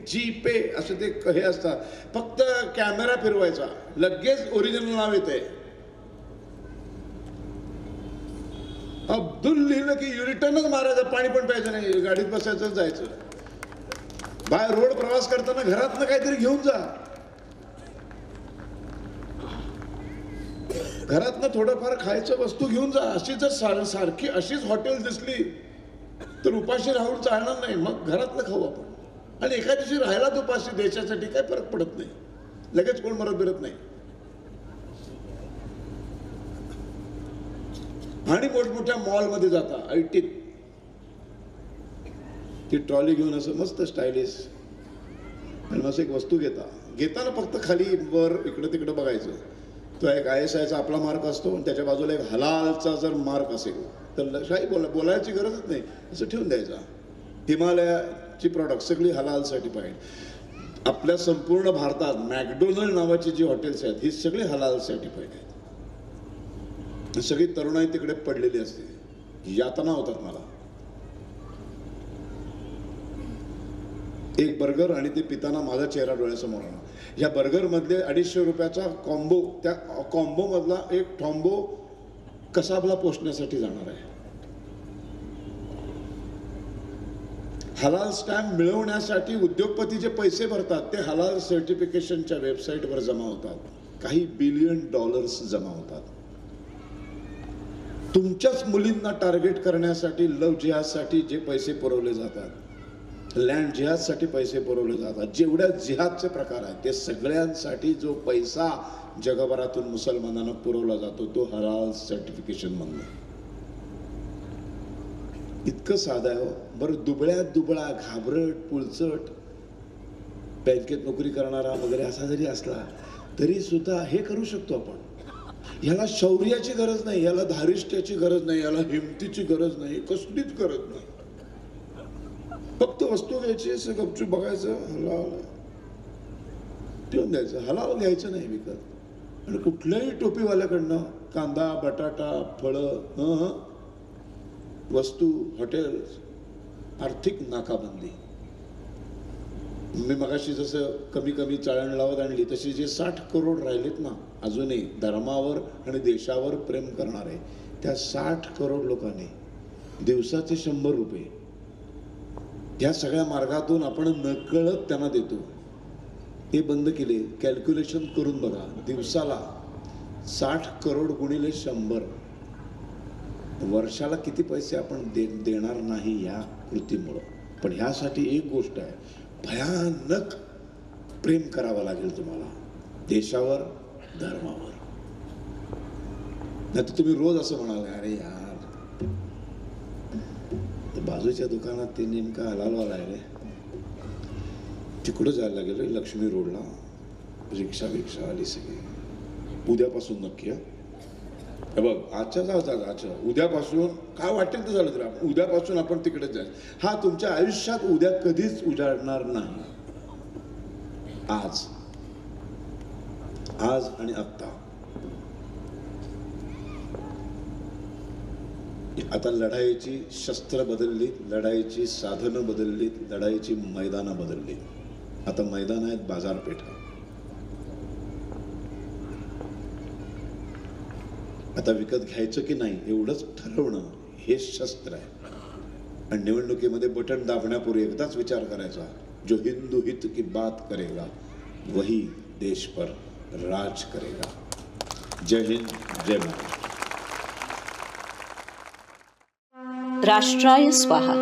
Speaker 3: जी पे असे ते हे असतात, फक्त कॅमेरा फिरवायचा, लगेच ओरिजिनल नाव येते. अब्दुल लिहिलं की युरिटर्नच मारायचं, पाणी पण प्यायचं नाही, गाडीत बसायचं, जायचं. बाय रोड प्रवास करताना घरातनं काहीतरी घेऊन जा, घरातनं थोडंफार खायचं वस्तू घेऊन जा. अशी जर सारखी अशीच हॉटेल दिसली तर उपाशी राहून चालणार नाही. मग घरातलं खाऊ आपण, आणि एका दिवशी राहायला उपाशी, देशासाठी काही फरक पडत नाही. लगेच कोण मरत बिरत नाही. आणि मोठमोठ्या मॉलमध्ये जाता ऐटीत ती ट्रॉली घेऊन असं मस्त स्टायलिश आणि असं एक वस्तू घेताना फक्त खाली वर इकडे तिकडे बघायचं. तो एक ISIचा आपला मार्क असतो आणि त्याच्या बाजूला एक हलालचा जर मार्क असेल तर काही बोलायची गरजच नाही, असं ठेवून द्यायचा. हिमालयाची प्रॉडक्ट सगळी हलाल सर्टिफाईड. आपल्या संपूर्ण भारतात मॅकडोनल्ड नावाची जी हॉटेल्स आहेत ही सगळी हलाल सर्टिफाईड आहेत. सगळी तरुणाई तिकडे पडलेली असते, यातना होतात मला. एक बर्गर आणि ते पिताना माझा चेहरा डोळ्यासमोर आला. या बर्गर मधले 250 रुपयाचा कॉम्बो, त्या कॉम्बो मधला एक टॉम्बो कसाबला पोचण्यासाठी जाणार आहे. हलाल स्टॅम्प मिळवण्यासाठी उद्योगपती जे पैसे भरतात ते हलाल सर्टिफिकेशनच्या वेबसाईटवर जमा होतात. काही $1 बिलियन जमा होतात. तुमच्याच मुलींना टार्गेट करण्यासाठी लव्ह जिहादसाठी जे पैसे पुरवले जातात, लँड जिहादसाठी पैसे पुरवले जातात, जेवढ्या जिहादचे प्रकार आहेत ते सगळ्यांसाठी जो पैसा जगभरातून मुसलमानांना पुरवला जातो तो हलाल सर्टिफिकेशन मधून. इतकं साधं आहे हो. बरं, दुबळा घाबरट पुळचट बँकेत नोकरी करणारा वगैरे असा जरी असला तरी सुद्धा हे करू शकतो आपण. ह्याला शौर्याची गरज नाही, याला धारिष्ट्याची गरज नाही, याला हिमतीची गरज नाही, कसलीच गरज नाही. फक्त वस्तू घ्यायची, असं गपचूप बघायचं, हलाल ठेवून द्यायचं. हलाल घ्यायचं नाही विकत. आणि कुठल्याही टोपीवाल्याकडनं कांदा बटाटा फळं वस्तू हॉटेल्स आर्थिक नाकाबंदी. मी मगाशी जसं कमी चाळण लावत आणली तशी जे 60 करोड राहिलेत ना अजूनही धर्मावर आणि देशावर प्रेम करणारे, त्या 60 करोड लोकांनी दिवसाचे 100 रुपये ह्या सगळ्या मार्गातून आपण नकळत त्यांना देतो. हे बंद केले. कॅल्क्युलेशन करून बघा, दिवसाला 60 करोड गुणिले 100, वर्षाला किती पैसे आपण देणार नाही या कृतीमुळं. पण ह्यासाठी एक गोष्ट आहे, भयानक प्रेम करावं लागेल तुम्हाला देशावर धर्मावर. नाही तर तुम्ही रोज असं म्हणाल, अरे यार बाजूच्या दुकानात ते नेमका हलालवाला आहे रे, तिकडं जायला लागेल रे लक्ष्मी रोडला, रिक्षा आली सगळी. उद्यापासून नक्की हे बघ, आजच्या उद्यापासून काय वाटेल तर झालं तर उद्यापासून आपण तिकडेच जायचं. हा तुमच्या आयुष्यात उद्या कधीच उजाडणार नाही. आज आणि आत्ता. आता लढाईची शस्त्र बदलली, लढाईची साधनं बदलली, लढाईची मैदानं बदलली. आता मैदान आहेत बाजारपेठा. आता विकत घ्यायचं की नाही एवढंच ठरवणं हे शस्त्र आहे. आणि निवडणुकीमध्ये बटन दाबण्यापूर्वी एकदाच विचार करायचा, जो हिंदू हित की बात करेगा वही देश पर राज करेगा. जय हिंद, जय महाराष्ट्र.
Speaker 1: राष्ट्राय स्वाहा.